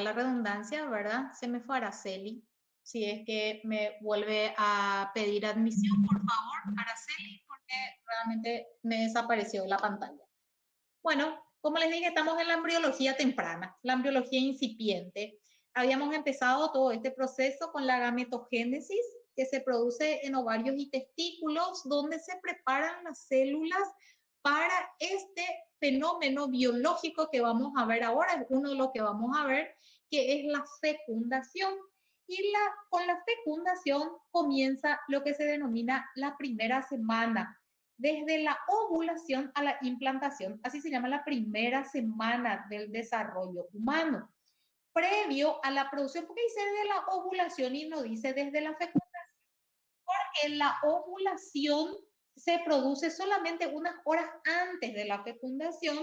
la redundancia, ¿verdad? Se me fue Araceli. Si es que me vuelve a pedir admisión, por favor, Araceli, porque realmente me desapareció la pantalla. Bueno, como les dije, estamos en la embriología temprana, la embriología incipiente. Habíamos empezado todo este proceso con la gametogénesis, que se produce en ovarios y testículos, donde se preparan las células para este fenómeno biológico que vamos a ver ahora, es uno de los que vamos a ver, que es la fecundación. Y con la fecundación comienza lo que se denomina la primera semana, desde la ovulación a la implantación, así se llama la primera semana del desarrollo humano, previo a la producción, porque dice de la ovulación y no dice desde la fecundación, porque la ovulación se produce solamente unas horas antes de la fecundación,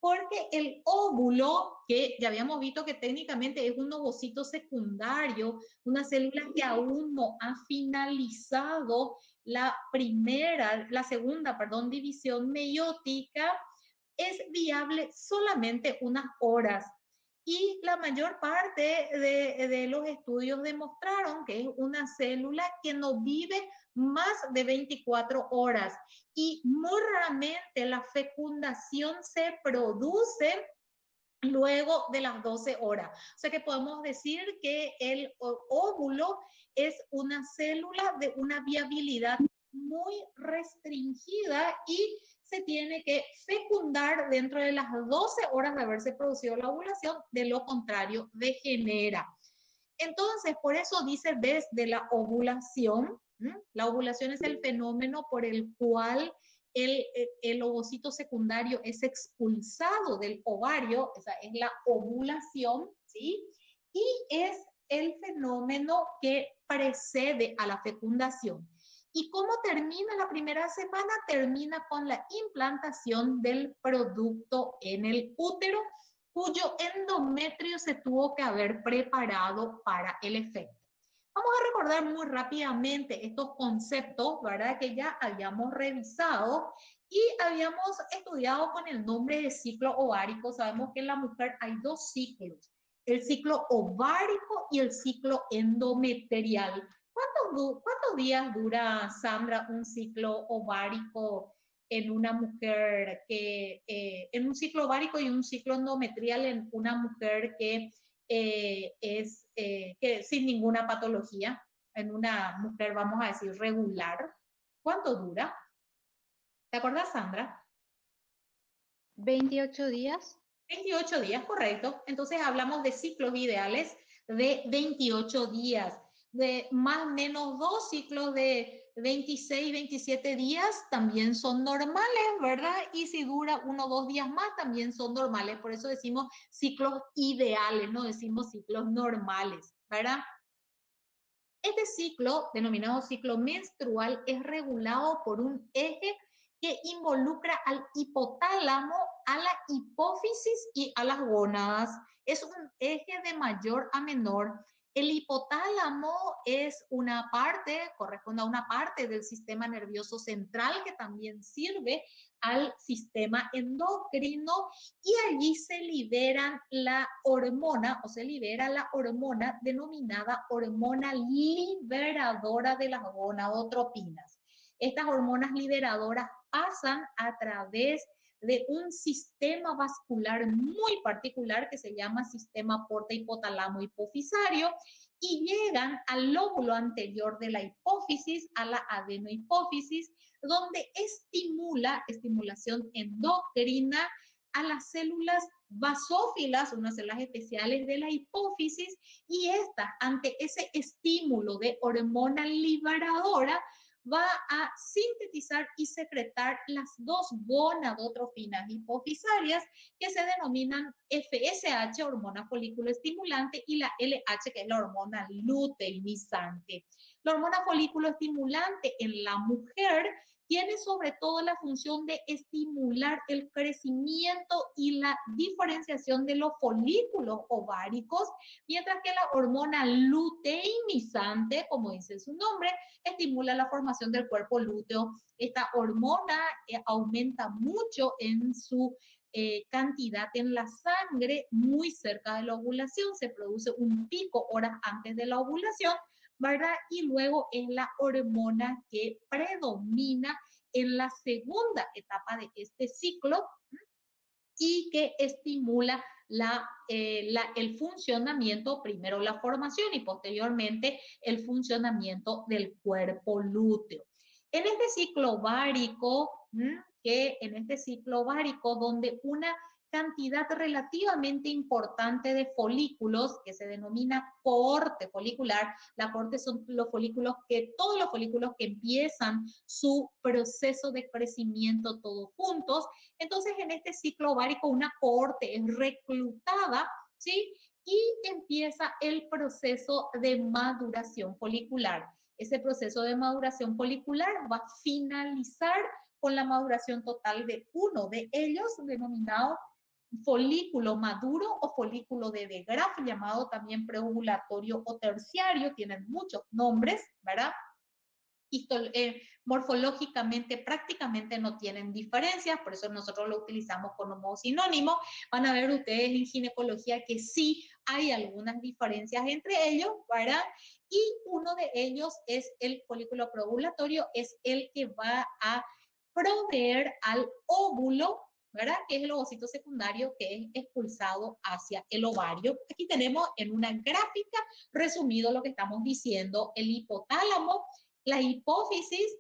porque el óvulo, que ya habíamos visto que técnicamente es un ovocito secundario, una célula que aún no ha finalizado la segunda, división meiótica, es viable solamente unas horas. Y la mayor parte de los estudios demostraron que es una célula que no vive más de 24 horas y muy raramente la fecundación se produce luego de las 12 horas. O sea que podemos decir que el óvulo es una célula de una viabilidad muy restringida y se tiene que fecundar dentro de las 12 horas de haberse producido la ovulación, de lo contrario degenera. Entonces, por eso dice desde la ovulación, la ovulación es el fenómeno por el cual el ovocito secundario es expulsado del ovario, esa es la ovulación, ¿sí? Y es el fenómeno que precede a la fecundación. ¿Y cómo termina la primera semana? Termina con la implantación del producto en el útero, cuyo endometrio se tuvo que haber preparado para el efecto. Vamos a recordar muy rápidamente estos conceptos, ¿verdad? Que ya habíamos revisado y habíamos estudiado con el nombre de ciclo ovárico. Sabemos que en la mujer hay dos ciclos, el ciclo ovárico y el ciclo endometrial. ¿Cuántos días dura, Sandra, un ciclo ovárico en una mujer en un ciclo ovárico y un ciclo endometrial en una mujer que que sin ninguna patología, en una mujer, vamos a decir, regular? ¿Cuánto dura? ¿Te acuerdas, Sandra? 28 días. 28 días, correcto. Entonces hablamos de ciclos ideales de 28 días, de más o menos dos ciclos de 26, 27 días también son normales, ¿verdad? Y si dura 1 o 2 días más también son normales. Por eso decimos ciclos ideales, no decimos ciclos normales, ¿verdad? Este ciclo, denominado ciclo menstrual, es regulado por un eje que involucra al hipotálamo, a la hipófisis y a las gónadas. Es un eje de mayor a menor. El hipotálamo es una parte, corresponde a una parte del sistema nervioso central que también sirve al sistema endocrino, y allí se liberan la hormona, o se libera la hormona denominada hormona liberadora de las gonadotropinas. Estas hormonas liberadoras pasan a través de un sistema vascular muy particular que se llama sistema porta hipotálamo hipofisario y llegan al lóbulo anterior de la hipófisis, a la adenohipófisis, donde estimulación endocrina a las células basófilas, unas células especiales de la hipófisis, y estas, ante ese estímulo de hormona liberadora, va a sintetizar y secretar las dos gonadotrofinas hipofisarias que se denominan FSH, hormona folículo estimulante, y la LH, que es la hormona luteinizante. La hormona folículo estimulante en la mujer tiene sobre todo la función de estimular el crecimiento y la diferenciación de los folículos ováricos, mientras que la hormona luteinizante, como dice su nombre, estimula la formación del cuerpo lúteo. Esta hormona aumenta mucho en su cantidad en la sangre muy cerca de la ovulación, se produce un pico horas antes de la ovulación, ¿verdad? Y luego es la hormona que predomina en la segunda etapa de este ciclo y que estimula el funcionamiento, primero la formación y posteriormente el funcionamiento del cuerpo lúteo. En este ciclo ovárico, donde una cantidad relativamente importante de folículos, que se denomina cohorte folicular. La cohorte son todos los folículos que empiezan su proceso de crecimiento todos juntos. Entonces, en este ciclo ovárico, una cohorte es reclutada, ¿sí? Y empieza el proceso de maduración folicular. Ese proceso de maduración folicular va a finalizar con la maduración total de uno de ellos, denominado folículo maduro o folículo de De Graaf, llamado también preovulatorio o terciario, tienen muchos nombres, ¿verdad? Morfológicamente prácticamente no tienen diferencias, por eso nosotros lo utilizamos como sinónimo. Van a ver ustedes en ginecología que sí hay algunas diferencias entre ellos, ¿verdad? Y uno de ellos es el folículo preovulatorio, es el que va a proveer al óvulo, ¿verdad? Que es el ovocito secundario que es expulsado hacia el ovario. Aquí tenemos en una gráfica resumido lo que estamos diciendo: el hipotálamo, la hipófisis,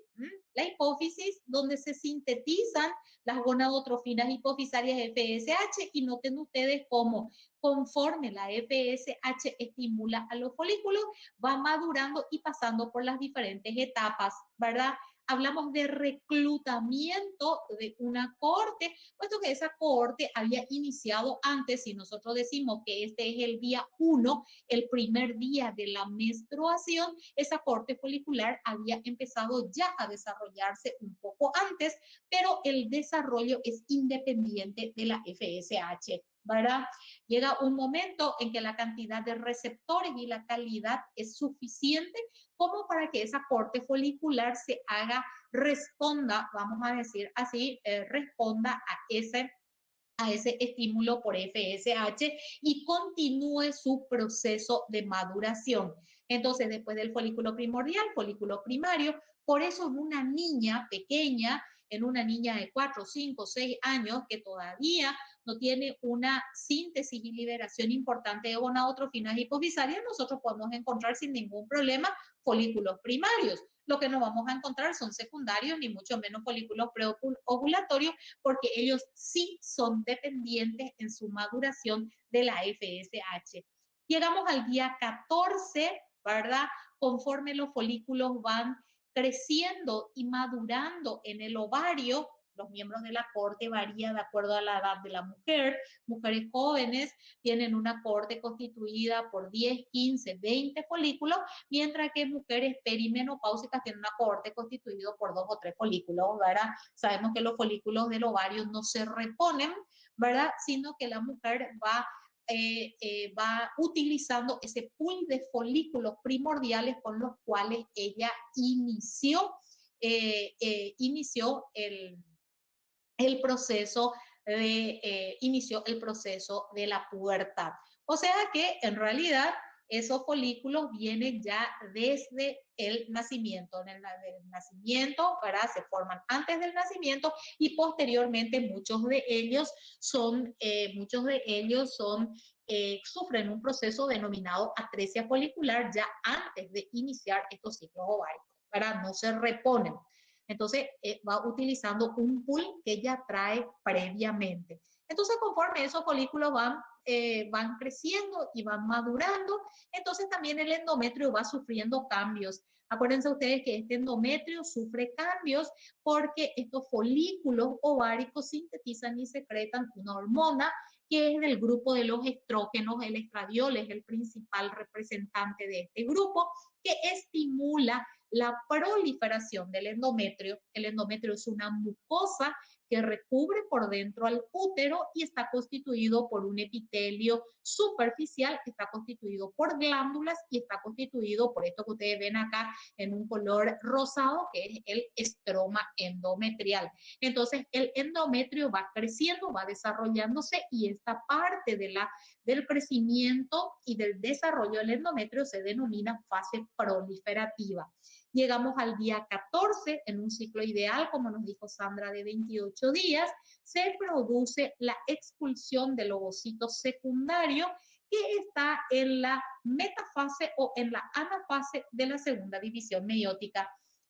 donde se sintetizan las gonadotrofinas hipofisarias FSH, y noten ustedes cómo conforme la FSH estimula a los folículos, va madurando y pasando por las diferentes etapas, ¿verdad? Hablamos de reclutamiento de una cohorte, puesto que esa cohorte había iniciado antes. Si nosotros decimos que este es el día 1, el primer día de la menstruación, esa cohorte folicular había empezado ya a desarrollarse un poco antes, pero el desarrollo es independiente de la FSH, ¿verdad? Llega un momento en que la cantidad de receptores y la calidad es suficiente como para que esa cohorte folicular responda, vamos a decir así, responda a ese estímulo por FSH y continúe su proceso de maduración. Entonces, después del folículo primordial, folículo primario, por eso en una niña pequeña, en una niña de 4, 5, 6 años que todavía no tiene una síntesis y liberación importante de gonadotrofinas hipofisarias, nosotros podemos encontrar sin ningún problema folículos primarios. Lo que no vamos a encontrar son secundarios, ni mucho menos folículos preovulatorios, porque ellos sí son dependientes en su maduración de la FSH. Llegamos al día 14, ¿verdad? Conforme los folículos van creciendo y madurando en el ovario, los miembros de la cohorte varían de acuerdo a la edad de la mujer. Mujeres jóvenes tienen una cohorte constituida por 10, 15, 20 folículos, mientras que mujeres perimenopáusicas tienen una cohorte constituida por 2 o 3 folículos, ¿verdad? Sabemos que los folículos del ovario no se reponen, ¿verdad? Sino que la mujer va utilizando ese pool de folículos primordiales con los cuales ella inició inició el proceso de la pubertad. O sea que en realidad esos folículos vienen ya desde el nacimiento. En el nacimiento, ¿verdad? Se forman antes del nacimiento y posteriormente muchos de ellos sufren un proceso denominado atresia folicular ya antes de iniciar estos ciclos ováricos, ¿verdad? No se reponen. Entonces, va utilizando un pool que ya trae previamente. Entonces, conforme esos folículos van creciendo y van madurando, entonces también el endometrio va sufriendo cambios. Acuérdense ustedes que este endometrio sufre cambios porque estos folículos ováricos sintetizan y secretan una hormona que es del grupo de los estrógenos. El estradiol es el principal representante de este grupo, que estimula la proliferación del endometrio. El endometrio es una mucosa que recubre por dentro al útero y está constituido por un epitelio superficial, está constituido por glándulas y está constituido por esto que ustedes ven acá en un color rosado, que es el estroma endometrial. Entonces, el endometrio va creciendo, va desarrollándose y esta parte del crecimiento y del desarrollo del endometrio se denomina fase proliferativa. Llegamos al día 14 en un ciclo ideal, como nos dijo Sandra, de 28 días, se produce la expulsión del ovocito secundario que está en la metafase o en la anafase de la segunda división meiótica.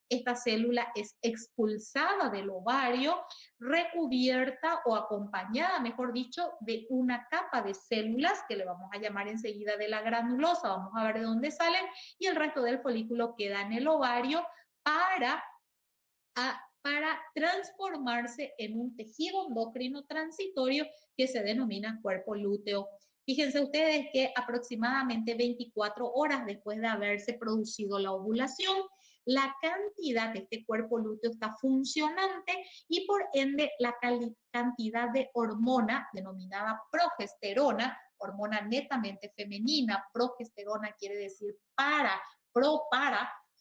Esta célula es expulsada del ovario, recubierta o acompañada, mejor dicho, de una capa de células que le vamos a llamar enseguida de la granulosa, vamos a ver de dónde salen, y el resto del folículo queda en el ovario para transformarse en un tejido endocrino transitorio que se denomina cuerpo lúteo. Fíjense ustedes que aproximadamente 24 horas después de haberse producido la ovulación, la cantidad de este cuerpo lúteo está funcionante y por ende la cantidad de hormona denominada progesterona, hormona netamente femenina, progesterona quiere decir para,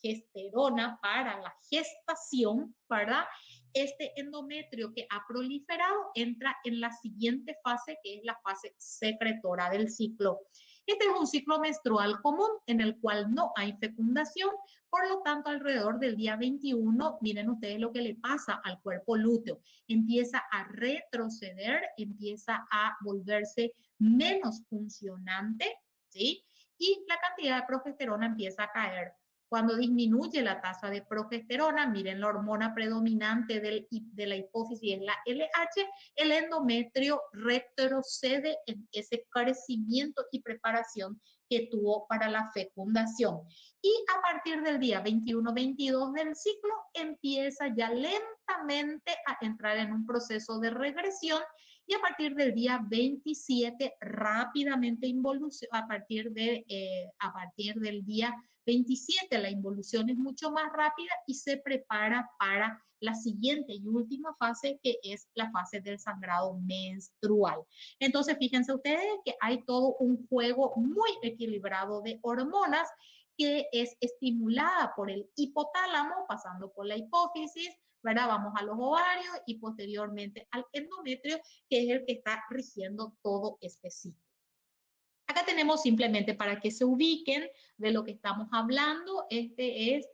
gesterona para la gestación, ¿verdad? Este endometrio que ha proliferado entra en la siguiente fase, que es la fase secretora del ciclo. Este es un ciclo menstrual común en el cual no hay fecundación, por lo tanto, alrededor del día 21, miren ustedes lo que le pasa al cuerpo lúteo. Empieza a retroceder, empieza a volverse menos funcionante, ¿sí? Y la cantidad de progesterona empieza a caer. Cuando disminuye la tasa de progesterona, miren la hormona predominante de la hipófisis es la LH, el endometrio retrocede en ese crecimiento y preparación que tuvo para la fecundación. Y a partir del día 21-22 del ciclo empieza ya lentamente a entrar en un proceso de regresión y a partir del día 27 rápidamente involuciona, a partir del día 27 la involución es mucho más rápida y se prepara para la siguiente y última fase, que es la fase del sangrado menstrual. Entonces, fíjense ustedes que hay todo un juego muy equilibrado de hormonas que es estimulada por el hipotálamo, pasando por la hipófisis, ¿verdad? Vamos a los ovarios y posteriormente al endometrio, que es el que está rigiendo todo este ciclo. Acá tenemos simplemente para que se ubiquen de lo que estamos hablando, esta es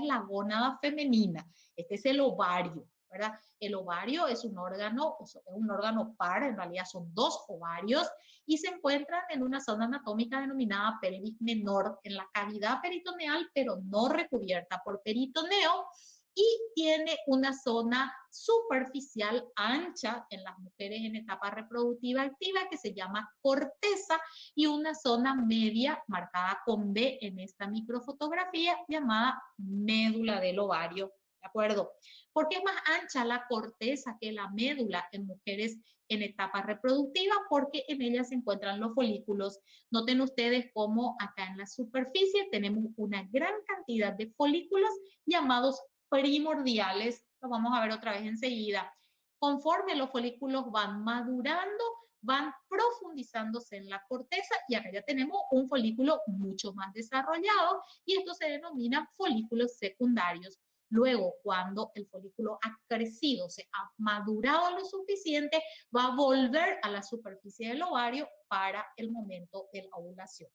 la gónada femenina, este es el ovario, ¿verdad? El ovario es un órgano par, en realidad son dos ovarios y se encuentran en una zona anatómica denominada pelvis menor, en la cavidad peritoneal, pero no recubierta por peritoneo, y tiene una zona superficial ancha en las mujeres en etapa reproductiva activa que se llama corteza y una zona media marcada con B en esta microfotografía llamada médula del ovario. ¿De acuerdo? ¿Por qué es más ancha la corteza que la médula en mujeres en etapa reproductiva? Porque en ella se encuentran los folículos. Noten ustedes cómo acá en la superficie tenemos una gran cantidad de folículos llamados primordiales, lo vamos a ver otra vez enseguida. Conforme los folículos van madurando, van profundizándose en la corteza y acá ya tenemos un folículo mucho más desarrollado y esto se denomina folículos secundarios. Luego, cuando el folículo ha crecido, se ha madurado lo suficiente, va a volver a la superficie del ovario para el momento de la ovulación.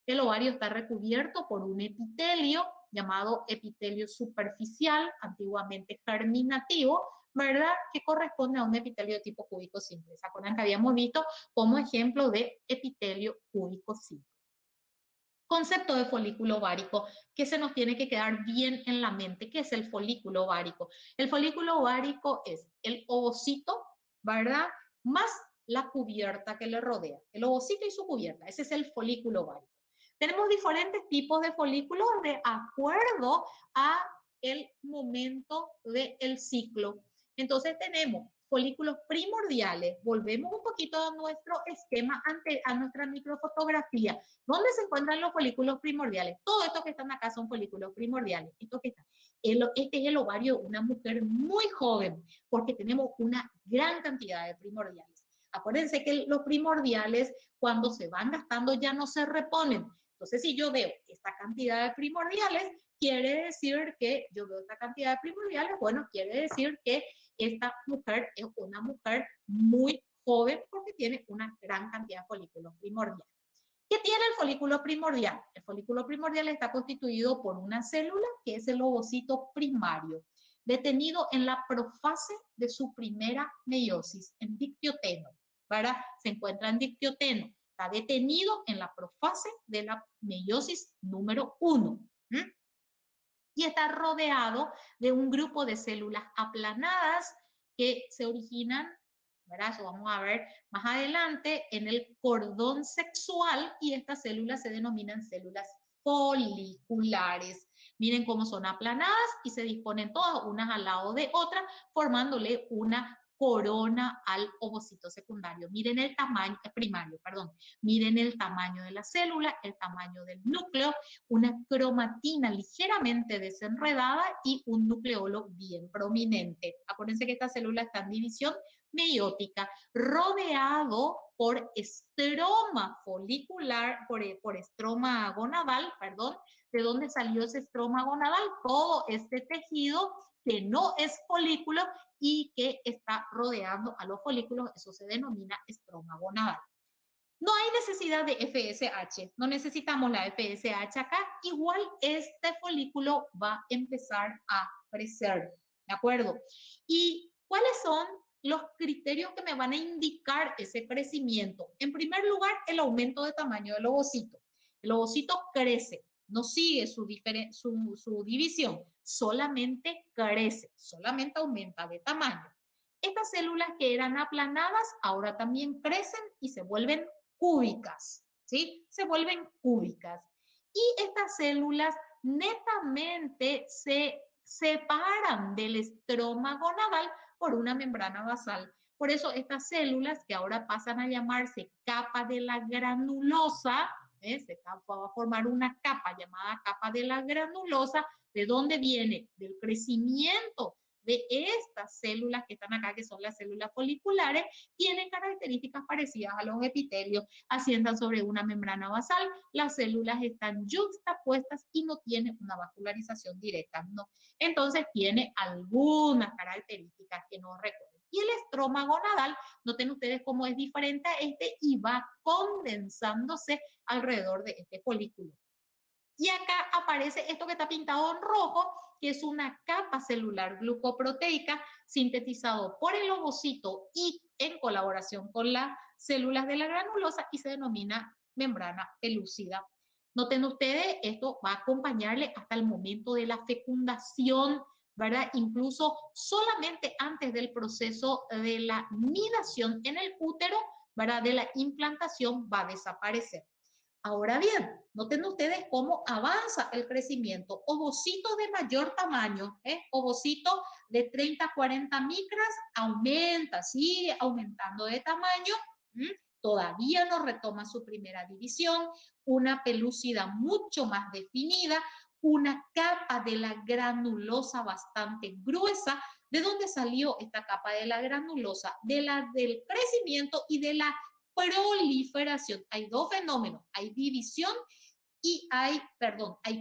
El ovario está recubierto por un epitelio llamado epitelio superficial, antiguamente germinativo, ¿verdad? Que corresponde a un epitelio tipo cúbico simple. ¿Se acuerdan que habíamos visto como ejemplo de epitelio cúbico simple? Concepto de folículo ovárico que se nos tiene que quedar bien en la mente. ¿Qué es el folículo ovárico? El folículo ovárico es el ovocito, ¿verdad? Más la cubierta que le rodea. El ovocito y su cubierta. Ese es el folículo ovárico. Tenemos diferentes tipos de folículos de acuerdo a el momento del ciclo. Entonces tenemos folículos primordiales. Volvemos un poquito a nuestro esquema, a nuestra microfotografía. ¿Dónde se encuentran los folículos primordiales? Todo esto que están acá son folículos primordiales. Esto que está. Este es el ovario de una mujer muy joven, porque tenemos una gran cantidad de primordiales. Acuérdense que los primordiales, cuando se van gastando, ya no se reponen. Entonces, si yo veo esta cantidad de primordiales, quiere decir que yo veo esta cantidad de primordiales, bueno, quiere decir que esta mujer es una mujer muy joven porque tiene una gran cantidad de folículos primordiales. ¿Qué tiene el folículo primordial? El folículo primordial está constituido por una célula que es el ovocito primario, detenido en la profase de su primera meiosis, en dictioteno, ¿verdad? Se encuentra en dictioteno, está detenido en la profase de la meiosis número 1. Y está rodeado de un grupo de células aplanadas que se originan, ¿verdad? Eso vamos a ver más adelante, en el cordón sexual, y estas células se denominan células foliculares. Miren cómo son aplanadas y se disponen todas unas al lado de otras, formándole una corona al ovocito secundario. Miren el tamaño, primario, perdón. Miren el tamaño de la célula, el tamaño del núcleo, una cromatina ligeramente desenredada y un nucleolo bien prominente. Acuérdense que esta célula está en división meiótica, rodeado por estroma folicular, por estroma gonadal, perdón, de dónde salió ese estroma gonadal, todo este tejido que no es folículo y que está rodeando a los folículos, eso se denomina estroma gonadal. No hay necesidad de FSH, no necesitamos la FSH acá, igual este folículo va a empezar a crecer, ¿de acuerdo? ¿Y cuáles son los criterios que me van a indicar ese crecimiento? En primer lugar, el aumento de tamaño del ovocito. El ovocito crece, no sigue su división, solamente crece, solamente aumenta de tamaño. Estas células que eran aplanadas ahora también crecen y se vuelven cúbicas, ¿sí? Se vuelven cúbicas. Y estas células netamente se separan del estroma gonadal por una membrana basal. Por eso estas células que ahora pasan a llamarse capa de la granulosa, se va a formar una capa llamada capa de la granulosa. ¿De dónde viene? Del crecimiento de estas células que están acá, que son las células foliculares, tienen características parecidas a los epitelios, asientan sobre una membrana basal, las células están yuxtapuestas y no tienen una vascularización directa, ¿no? Entonces tiene algunas características que nos recuerden. Y el estroma gonadal, noten ustedes cómo es diferente a este y va condensándose alrededor de este folículo. Y acá aparece esto que está pintado en rojo, que es una capa celular glucoproteica sintetizado por el ovocito y en colaboración con las células de la granulosa y se denomina membrana pelúcida. Noten ustedes, esto va a acompañarle hasta el momento de la fecundación, ¿verdad? Incluso solamente antes del proceso de la nidación en el útero, ¿verdad? De la implantación va a desaparecer. Ahora bien, noten ustedes cómo avanza el crecimiento. Ovocito de mayor tamaño, ovocito de 30 a 40 micras, aumenta, sigue aumentando de tamaño, todavía no retoma su primera división, una pelucidad mucho más definida, una capa de la granulosa bastante gruesa. ¿De dónde salió esta capa de la granulosa? Del crecimiento y de la proliferación. Hay dos fenómenos, hay división y hay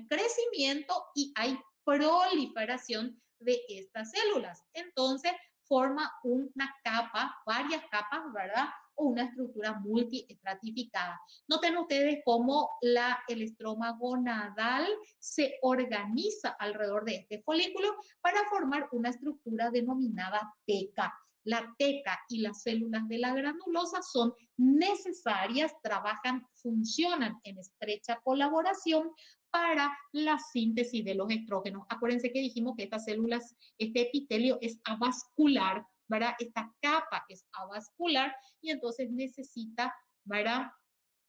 crecimiento y hay proliferación de estas células. Entonces, forma una capa, varias capas, ¿verdad? O una estructura multiestratificada. Noten ustedes cómo el estroma gonadal se organiza alrededor de este folículo para formar una estructura denominada teca. La teca y las células de la granulosa son necesarias, trabajan, funcionan en estrecha colaboración para la síntesis de los estrógenos. Acuérdense que dijimos que estas células, este epitelio es avascular, ¿verdad? Esta capa es avascular y entonces necesita, ¿verdad?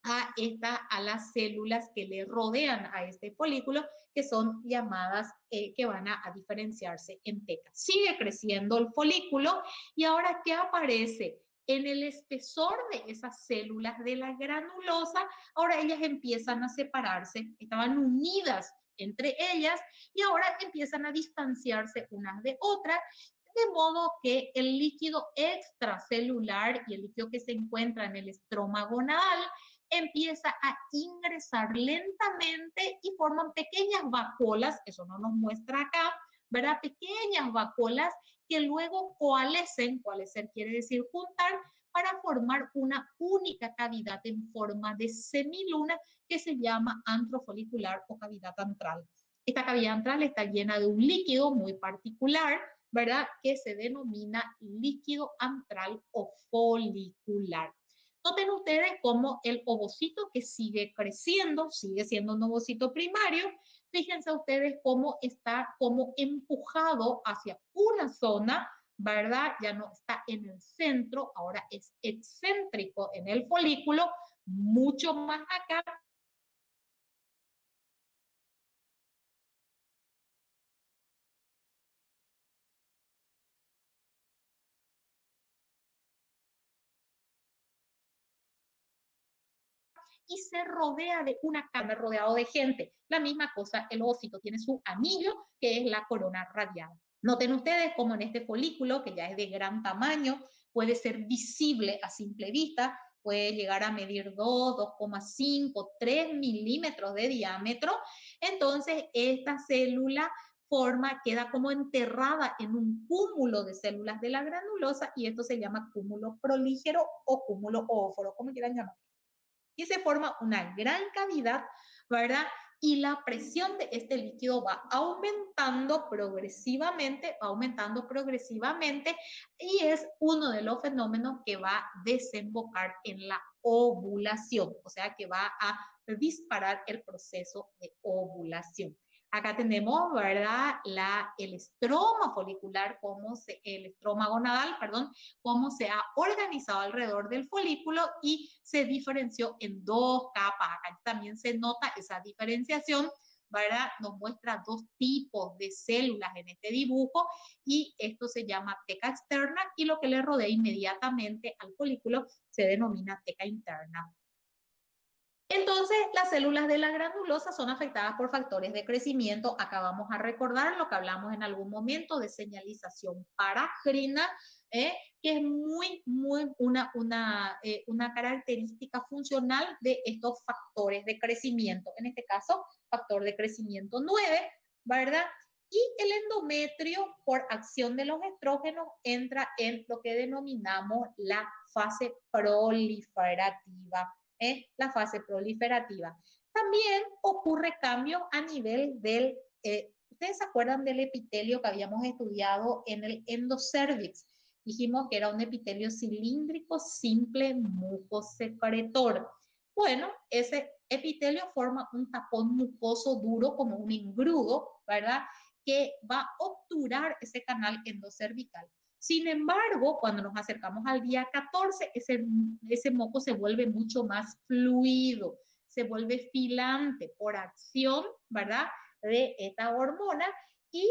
A las células que le rodean a este folículo, que son llamadas, que van a diferenciarse en teca. Sigue creciendo el folículo y ahora, ¿qué aparece? en el espesor de esas células de la granulosa, ahora ellas empiezan a separarse, estaban unidas entre ellas y ahora empiezan a distanciarse unas de otras, de modo que el líquido extracelular y el líquido que se encuentra en el estroma gonadal empieza a ingresar lentamente y forman pequeñas vacuolas, eso no nos muestra acá, ¿verdad? Pequeñas vacuolas que luego coalescen, coalescer quiere decir juntar, para formar una única cavidad en forma de semiluna que se llama antro folicular o cavidad antral. Esta cavidad antral está llena de un líquido muy particular, ¿verdad? Que se denomina líquido antral o folicular. Noten ustedes cómo el ovocito que sigue creciendo, sigue siendo un ovocito primario, fíjense ustedes cómo está como empujado hacia una zona, ¿verdad? Ya no está en el centro, ahora es excéntrico en el folículo, mucho más acá. Y se rodea de una cámara rodeado de gente. La misma cosa, el ovocito tiene su anillo, que es la corona radiada. Noten ustedes cómo en este folículo, que ya es de gran tamaño, puede ser visible a simple vista, puede llegar a medir 2, 2,5, 3 milímetros de diámetro. Entonces, esta célula queda como enterrada en un cúmulo de células de la granulosa y esto se llama cúmulo prolígero o cúmulo óforo, como quieran llamar. Y se forma una gran cavidad, ¿verdad? Y la presión de este líquido va aumentando progresivamente, y es uno de los fenómenos que va a desembocar en la ovulación, o sea que va a disparar el proceso de ovulación. Acá tenemos, ¿verdad? El estroma folicular, el estroma gonadal, perdón, cómo se ha organizado alrededor del folículo y se diferenció en dos capas. Acá también se nota esa diferenciación, ¿verdad? Nos muestra dos tipos de células en este dibujo y esto se llama teca externa y lo que le rodea inmediatamente al folículo se denomina teca interna. Entonces, las células de la granulosa son afectadas por factores de crecimiento. Acá vamos a recordar lo que hablamos en algún momento de señalización parácrina, que es una característica funcional de estos factores de crecimiento. En este caso, factor de crecimiento 9, ¿verdad? Y el endometrio, por acción de los estrógenos, entra en lo que denominamos la fase proliferativa. La fase proliferativa. También ocurre cambio a nivel del, ¿ustedes se acuerdan del epitelio que habíamos estudiado en el endocervix? Dijimos que era un epitelio cilíndrico simple mucosecretor. Bueno, ese epitelio forma un tapón mucoso duro como un engrudo, ¿verdad? Que va a obturar ese canal endocervical. Sin embargo, cuando nos acercamos al día 14, ese moco se vuelve mucho más fluido, se vuelve filante por acción, ¿verdad?, de esta hormona, y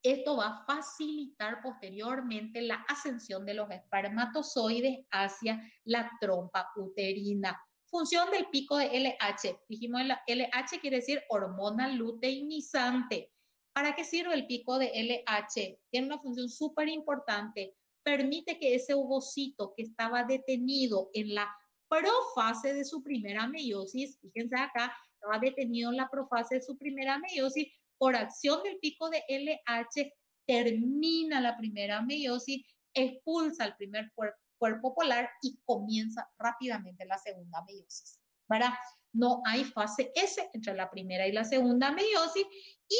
esto va a facilitar posteriormente la ascensión de los espermatozoides hacia la trompa uterina. Función del pico de LH. Dijimos, LH quiere decir hormona luteinizante. ¿Para qué sirve el pico de LH? Tiene una función súper importante. Permite que ese ovocito que estaba detenido en la profase de su primera meiosis, fíjense acá, estaba detenido en la profase de su primera meiosis, por acción del pico de LH, termina la primera meiosis, expulsa el primer cuerpo polar y comienza rápidamente la segunda meiosis, ¿verdad? No hay fase S entre la primera y la segunda meiosis, y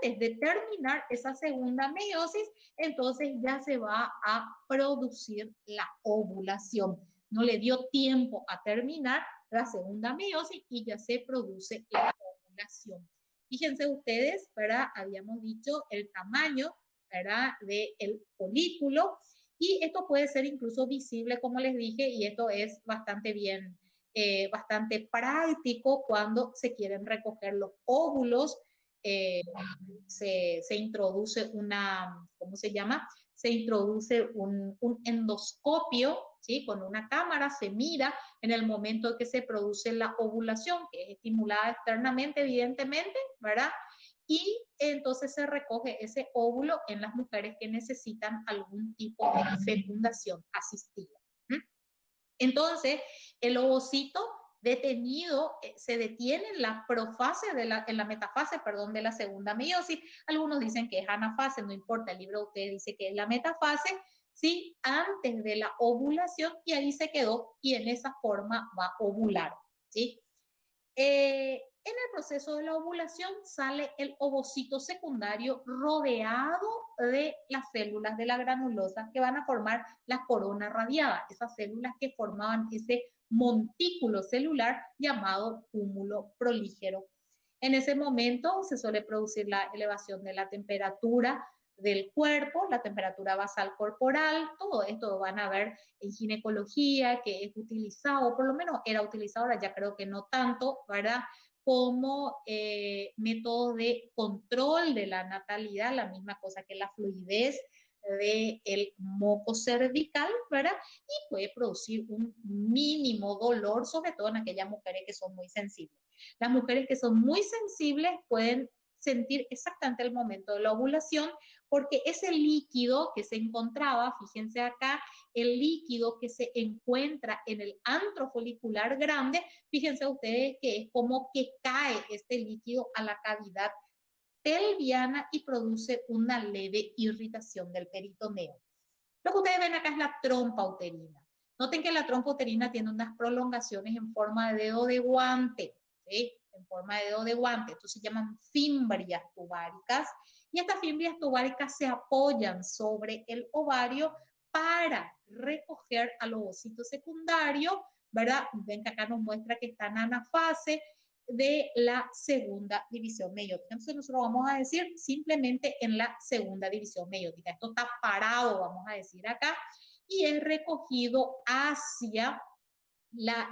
antes de terminar esa segunda meiosis, entonces ya se va a producir la ovulación. No le dio tiempo a terminar la segunda meiosis y ya se produce la ovulación. Fíjense ustedes, ¿verdad? Habíamos dicho el tamaño, ¿verdad?, del folículo, y esto puede ser incluso visible, como les dije, y esto es bastante bien, bastante práctico cuando se quieren recoger los óvulos. Se introduce ¿cómo se llama? se introduce un endoscopio, ¿sí? Con una cámara se mira en el momento en que se produce la ovulación, que es estimulada externamente, evidentemente, ¿verdad? Y entonces se recoge ese óvulo en las mujeres que necesitan algún tipo de fecundación asistida. Entonces, el ovocito detenido se detiene en la profase, en la metafase, perdón, de la segunda meiosis. Algunos dicen que es anafase, no importa, el libro de usted dice que es la metafase, ¿sí? Antes de la ovulación, y ahí se quedó y en esa forma va a ovular, ¿sí? En el proceso de la ovulación sale el ovocito secundario rodeado de las células de la granulosa que van a formar la corona radiada, esas células que formaban ese montículo celular llamado cúmulo prolígero. En ese momento se suele producir la elevación de la temperatura del cuerpo, la temperatura basal corporal, todo esto van a ver en ginecología, que es utilizado, por lo menos era utilizado, ahora ya creo que no tanto, ¿verdad? Como método de control de la natalidad, la misma cosa que la fluidez del moco cervical, ¿verdad? Y puede producir un mínimo dolor, sobre todo en aquellas mujeres que son muy sensibles. Las mujeres que son muy sensibles pueden sentir exactamente el momento de la ovulación, porque ese líquido que se encontraba, fíjense acá, el líquido que se encuentra en el antro folicular grande, fíjense ustedes que es como que cae este líquido a la cavidad pelviana y produce una leve irritación del peritoneo. Lo que ustedes ven acá es la trompa uterina. Noten que la trompa uterina tiene unas prolongaciones en forma de dedo de guante, ¿sí? En forma de dedo de guante. Esto se llaman fimbrias tubáricas. Y estas fimbrias tubáricas se apoyan sobre el ovario para recoger al ovocito secundario, ¿verdad? Ven que acá nos muestra que está en anafase de la segunda división meiótica. Entonces nosotros vamos a decir simplemente en la segunda división meiótica. Esto está parado, vamos a decir acá, y es recogido hacia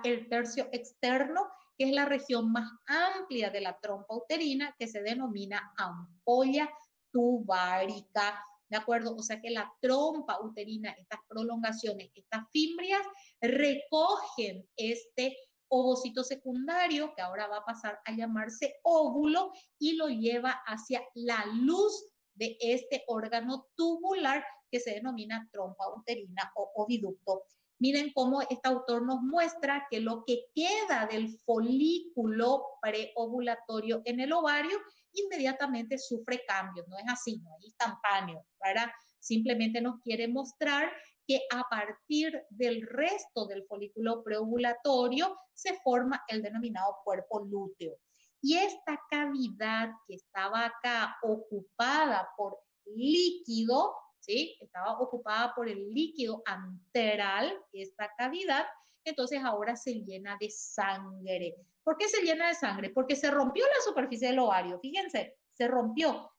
el tercio externo, que es la región más amplia de la trompa uterina, que se denomina ampolla tubárica. ¿De acuerdo? O sea que la trompa uterina, estas prolongaciones, estas fimbrias, recogen este ovocito secundario, que ahora va a pasar a llamarse óvulo, y lo lleva hacia la luz de este órgano tubular que se denomina trompa uterina o oviducto. Miren cómo este autor nos muestra que lo que queda del folículo preovulatorio en el ovario inmediatamente sufre cambios, no es así, no es instantáneo, ¿verdad? Simplemente nos quiere mostrar que a partir del resto del folículo preovulatorio se forma el denominado cuerpo lúteo. Y esta cavidad que estaba acá ocupada por líquido, ¿sí? Estaba ocupada por el líquido antral, esta cavidad, entonces ahora se llena de sangre. ¿Por qué se llena de sangre? Porque se rompió la superficie del ovario, fíjense, se rompió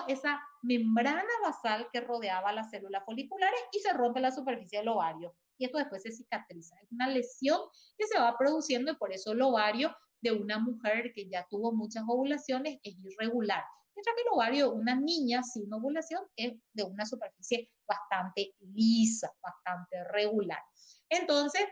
esa membrana basal que rodeaba las células foliculares y se rompe la superficie del ovario. Y esto después se cicatriza. Es una lesión que se va produciendo y por eso el ovario de una mujer que ya tuvo muchas ovulaciones es irregular. Mientras que el ovario de una niña sin ovulación es de una superficie bastante lisa, bastante regular. Entonces,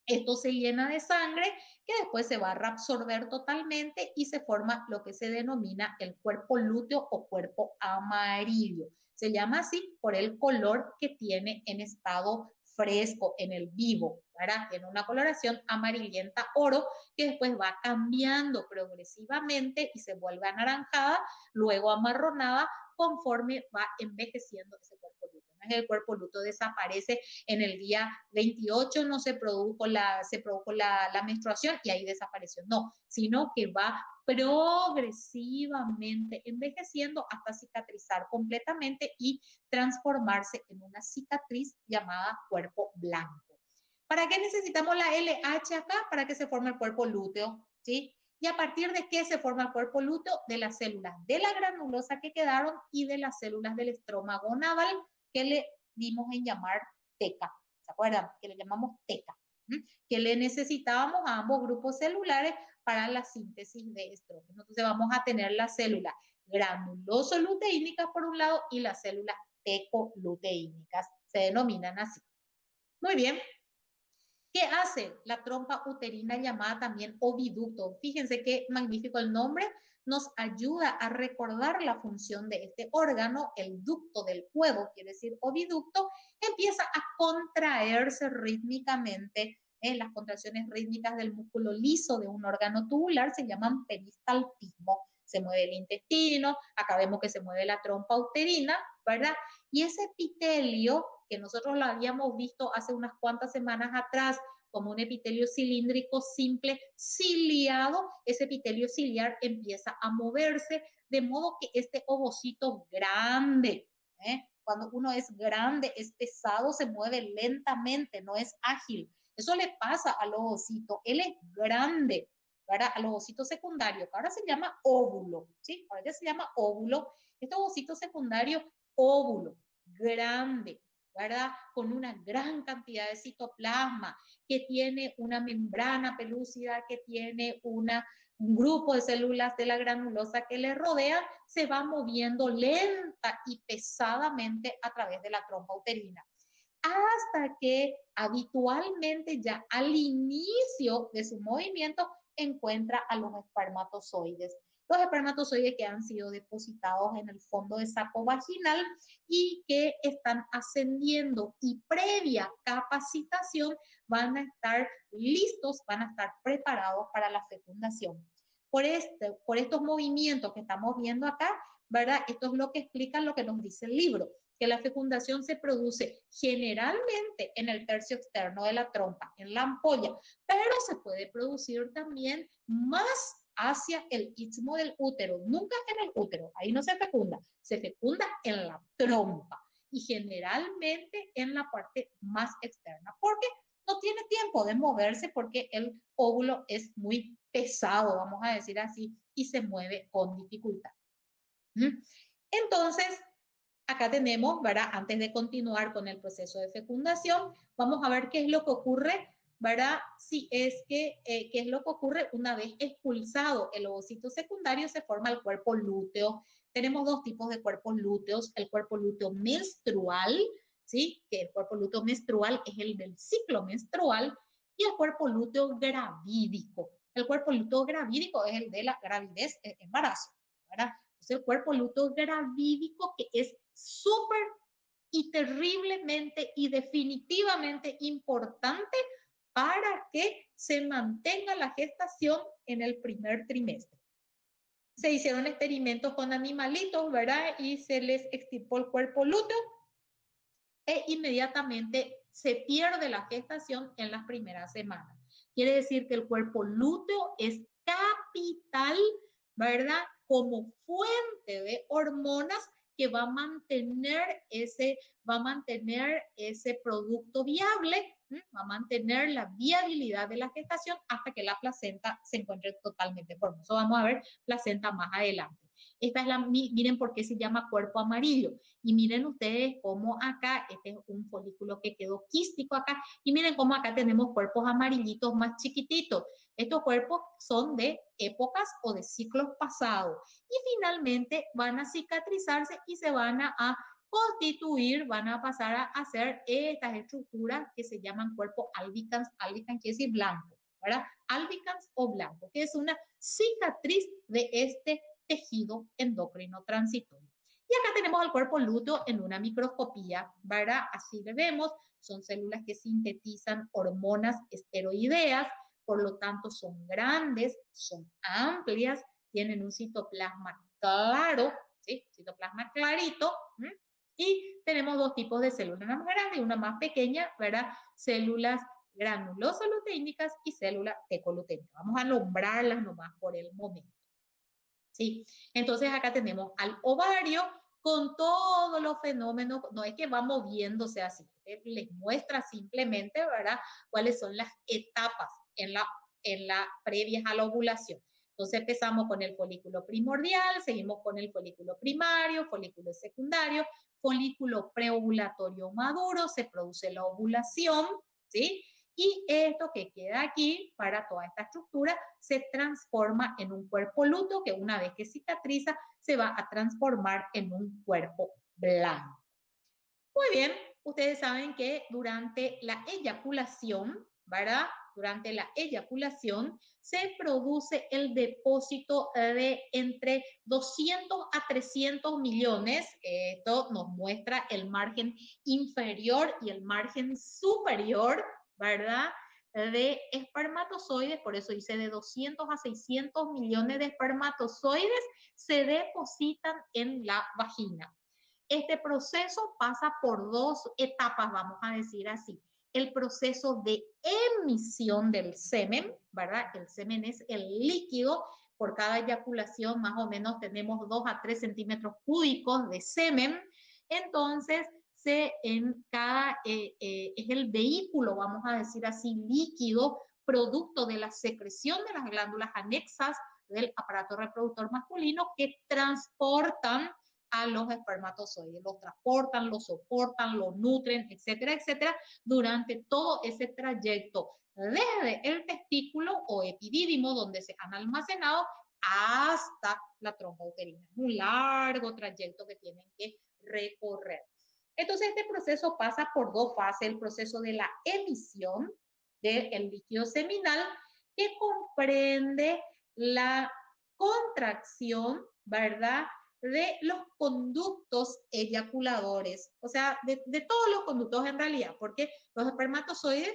esto se llena de sangre que después se va a reabsorber totalmente y se forma lo que se denomina el cuerpo lúteo o cuerpo amarillo. Se llama así por el color que tiene en estado fresco, en el vivo, ¿verdad? Tiene una coloración amarillenta oro que después va cambiando progresivamente y se vuelve anaranjada, luego amarronada conforme va envejeciendo ese cuerpo lúteo. No es el cuerpo lúteo desaparece en el día 28, no se produjo la menstruación y ahí desapareció, no, sino que va progresivamente envejeciendo hasta cicatrizar completamente y transformarse en una cicatriz llamada cuerpo blanco. ¿Para qué necesitamos la LH acá? Para que se forme el cuerpo lúteo, ¿sí? ¿Y a partir de qué se forma el cuerpo lúteo? De las células de la granulosa que quedaron y de las células del estroma gonadal que le dimos en llamar teca. ¿Se acuerdan? Que le llamamos teca. Que le necesitábamos a ambos grupos celulares para la síntesis de estrógeno. Entonces vamos a tener las células granuloso-luteínicas por un lado y las células ecoluteínicas, se denominan así. Muy bien. ¿Qué hace la trompa uterina llamada también oviducto? Fíjense qué magnífico el nombre, nos ayuda a recordar la función de este órgano, el ducto del huevo, quiere decir oviducto, empieza a contraerse rítmicamente. Las contracciones rítmicas del músculo liso de un órgano tubular se llaman peristaltismo. Se mueve el intestino, acá vemos que se mueve la trompa uterina, ¿verdad? Y ese epitelio que nosotros lo habíamos visto hace unas cuantas semanas atrás como un epitelio cilíndrico simple ciliado, ese epitelio ciliar empieza a moverse, de modo que este ovocito grande, cuando uno es grande, es pesado, se mueve lentamente, no es ágil. Eso le pasa al ovocito, él es grande, ¿verdad? Al ovocito secundario, que ahora se llama óvulo, ¿sí? Ahora ya se llama óvulo. Este ovocito secundario, óvulo, grande, ¿verdad? Con una gran cantidad de citoplasma, que tiene una membrana pelúcida, que tiene un grupo de células de la granulosa que le rodea, se va moviendo lenta y pesadamente a través de la trompa uterina. Hasta que habitualmente ya al inicio de su movimiento encuentra a los espermatozoides. Los espermatozoides que han sido depositados en el fondo del saco vaginal y que están ascendiendo y previa capacitación van a estar listos, van a estar preparados para la fecundación. Por estos movimientos que estamos viendo acá, ¿verdad? Esto es lo que explica lo que nos dice el libro, que la fecundación se produce generalmente en el tercio externo de la trompa, en la ampolla, pero se puede producir también más hacia el istmo del útero, nunca en el útero, ahí no se fecunda en la trompa y generalmente en la parte más externa, porque no tiene tiempo de moverse porque el óvulo es muy pesado, vamos a decir así, y se mueve con dificultad. Entonces, acá tenemos, ¿verdad? Antes de continuar con el proceso de fecundación, vamos a ver qué es lo que ocurre, ¿verdad? Si es que, qué es lo que ocurre una vez expulsado el ovocito secundario, se forma el cuerpo lúteo. Tenemos dos tipos de cuerpos lúteos, el cuerpo lúteo menstrual, ¿sí? Que el cuerpo lúteo menstrual es el del ciclo menstrual, y el cuerpo lúteo gravídico. El cuerpo lúteo gravídico es el de la gravidez, embarazo, ¿verdad? Entonces, el cuerpo lúteo gravídico, que es súper y terriblemente y definitivamente importante para que se mantenga la gestación en el primer trimestre. Se hicieron experimentos con animalitos, ¿verdad? Y se les extirpó el cuerpo lúteo e inmediatamente se pierde la gestación en las primeras semanas. Quiere decir que el cuerpo lúteo es capital, ¿verdad? Como fuente de hormonas que va a mantener ese producto viable, va a mantener la viabilidad de la gestación hasta que la placenta se encuentre totalmente formada. Eso vamos a ver placenta más adelante. Esta es miren por qué se llama cuerpo amarillo. Y miren ustedes cómo acá, este es un folículo que quedó quístico acá, y miren cómo acá tenemos cuerpos amarillitos más chiquititos. Estos cuerpos son de épocas o de ciclos pasados. Y finalmente van a cicatrizarse y se van a constituir, van a pasar a hacer estas estructuras que se llaman cuerpo albicans. Albicans quiere decir blanco, ¿verdad? Albicans o blanco, que es una cicatriz de este tejido endocrino transitorio. Y acá tenemos el cuerpo lúteo en una microscopía, ¿verdad? Así le vemos, son células que sintetizan hormonas esteroideas, por lo tanto son grandes, son amplias, tienen un citoplasma claro, ¿sí? Citoplasma clarito, y tenemos dos tipos de células, una más grande y una más pequeña, ¿verdad? Células granulosoluteínicas y células ecoluteínicas. Vamos a nombrarlas nomás por el momento. ¿Sí? Entonces acá tenemos al ovario con todos los fenómenos, no es que va moviéndose así, les muestra simplemente, ¿verdad?, cuáles son las etapas en la previas a la ovulación. Entonces empezamos con el folículo primordial, seguimos con el folículo primario, folículo secundario, folículo preovulatorio maduro, se produce la ovulación, ¿sí? Y esto que queda aquí para toda esta estructura se transforma en un cuerpo lúteo que una vez que cicatriza se va a transformar en un cuerpo blanco. Muy bien, ustedes saben que durante la eyaculación, ¿verdad? Durante la eyaculación se produce el depósito de entre 200 a 300 millones. Esto nos muestra el margen inferior y el margen superior, ¿verdad? De espermatozoides, por eso dice de 200 a 600 millones de espermatozoides se depositan en la vagina. Este proceso pasa por dos etapas, vamos a decir así. El proceso de emisión del semen, ¿verdad? El semen es el líquido. Por cada eyaculación más o menos tenemos 2 a 3 centímetros cúbicos de semen. Entonces, es el vehículo, vamos a decir así, líquido, producto de la secreción de las glándulas anexas del aparato reproductor masculino que transportan a los espermatozoides, los transportan, los soportan, los nutren, etcétera, etcétera, durante todo ese trayecto, desde el testículo o epidídimo, donde se han almacenado, hasta la trompa uterina. Es un largo trayecto que tienen que recorrer. Entonces, este proceso pasa por dos fases, el proceso de la emisión del líquido seminal, que comprende la contracción, ¿verdad?, de los conductos eyaculadores, o sea, de todos los conductos en realidad, porque los espermatozoides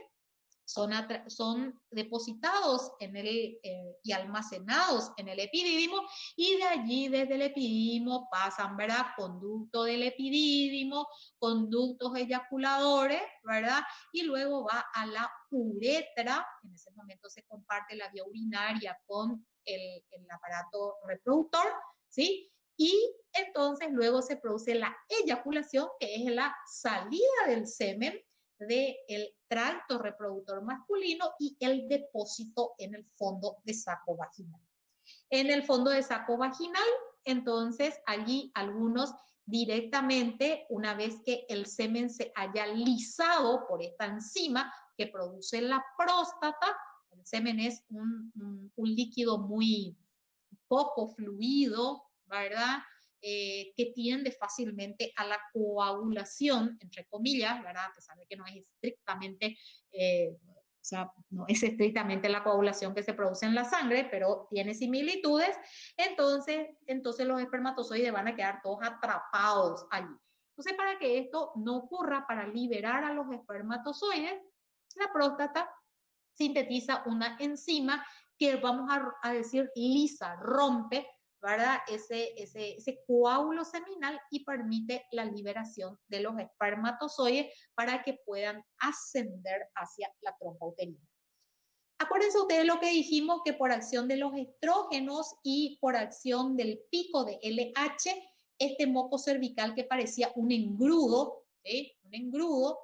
son depositados y almacenados en el epidídimo, y de allí desde el epidídimo pasan, ¿verdad? Conducto del epidídimo, conductos eyaculadores, ¿verdad? Y luego va a la uretra, en ese momento se comparte la vía urinaria con el aparato reproductor, ¿sí? Y entonces luego se produce la eyaculación, que es la salida del semen del tracto reproductor masculino y el depósito en el fondo de saco vaginal. En el fondo de saco vaginal, entonces allí algunos directamente, una vez que el semen se haya lisado por esta enzima que produce la próstata, el semen es un líquido muy poco fluido, ¿verdad? Que tiende fácilmente a la coagulación, entre comillas, ¿verdad? A pesar de que no es estrictamente, o sea, no es estrictamente la coagulación que se produce en la sangre, pero tiene similitudes. Entonces los espermatozoides van a quedar todos atrapados allí. Entonces, para que esto no ocurra, para liberar a los espermatozoides, la próstata sintetiza una enzima que vamos a decir lisa, rompe, ¿verdad? Ese coágulo seminal y permite la liberación de los espermatozoides para que puedan ascender hacia la trompa uterina. Acuérdense ustedes lo que dijimos, que por acción de los estrógenos y por acción del pico de LH, este moco cervical que parecía un engrudo, ¿sí? Un engrudo,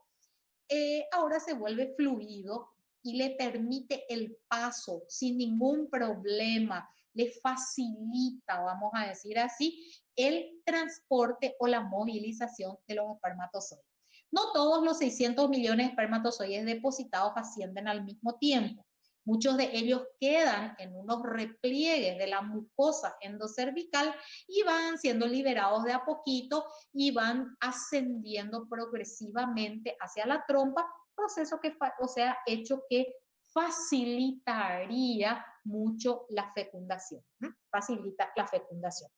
ahora se vuelve fluido y le permite el paso sin ningún problema, le facilita, vamos a decir así, el transporte o la movilización de los espermatozoides. No todos los 600 millones de espermatozoides depositados ascienden al mismo tiempo. Muchos de ellos quedan en unos repliegues de la mucosa endocervical y van siendo liberados de a poquito y van ascendiendo progresivamente hacia la trompa, proceso que, o sea, hecho que facilitaría mucho la fecundación. Facilita la fecundación.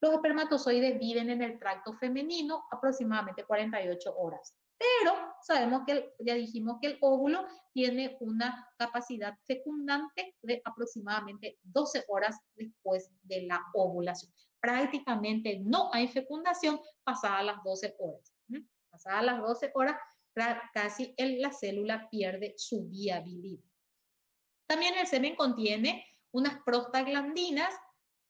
Los espermatozoides viven en el tracto femenino aproximadamente 48 horas. Pero sabemos que, ya dijimos que el óvulo tiene una capacidad fecundante de aproximadamente 12 horas después de la ovulación. Prácticamente no hay fecundación pasadas las 12 horas. Pasadas las 12 horas, casi la célula pierde su viabilidad. También el semen contiene unas prostaglandinas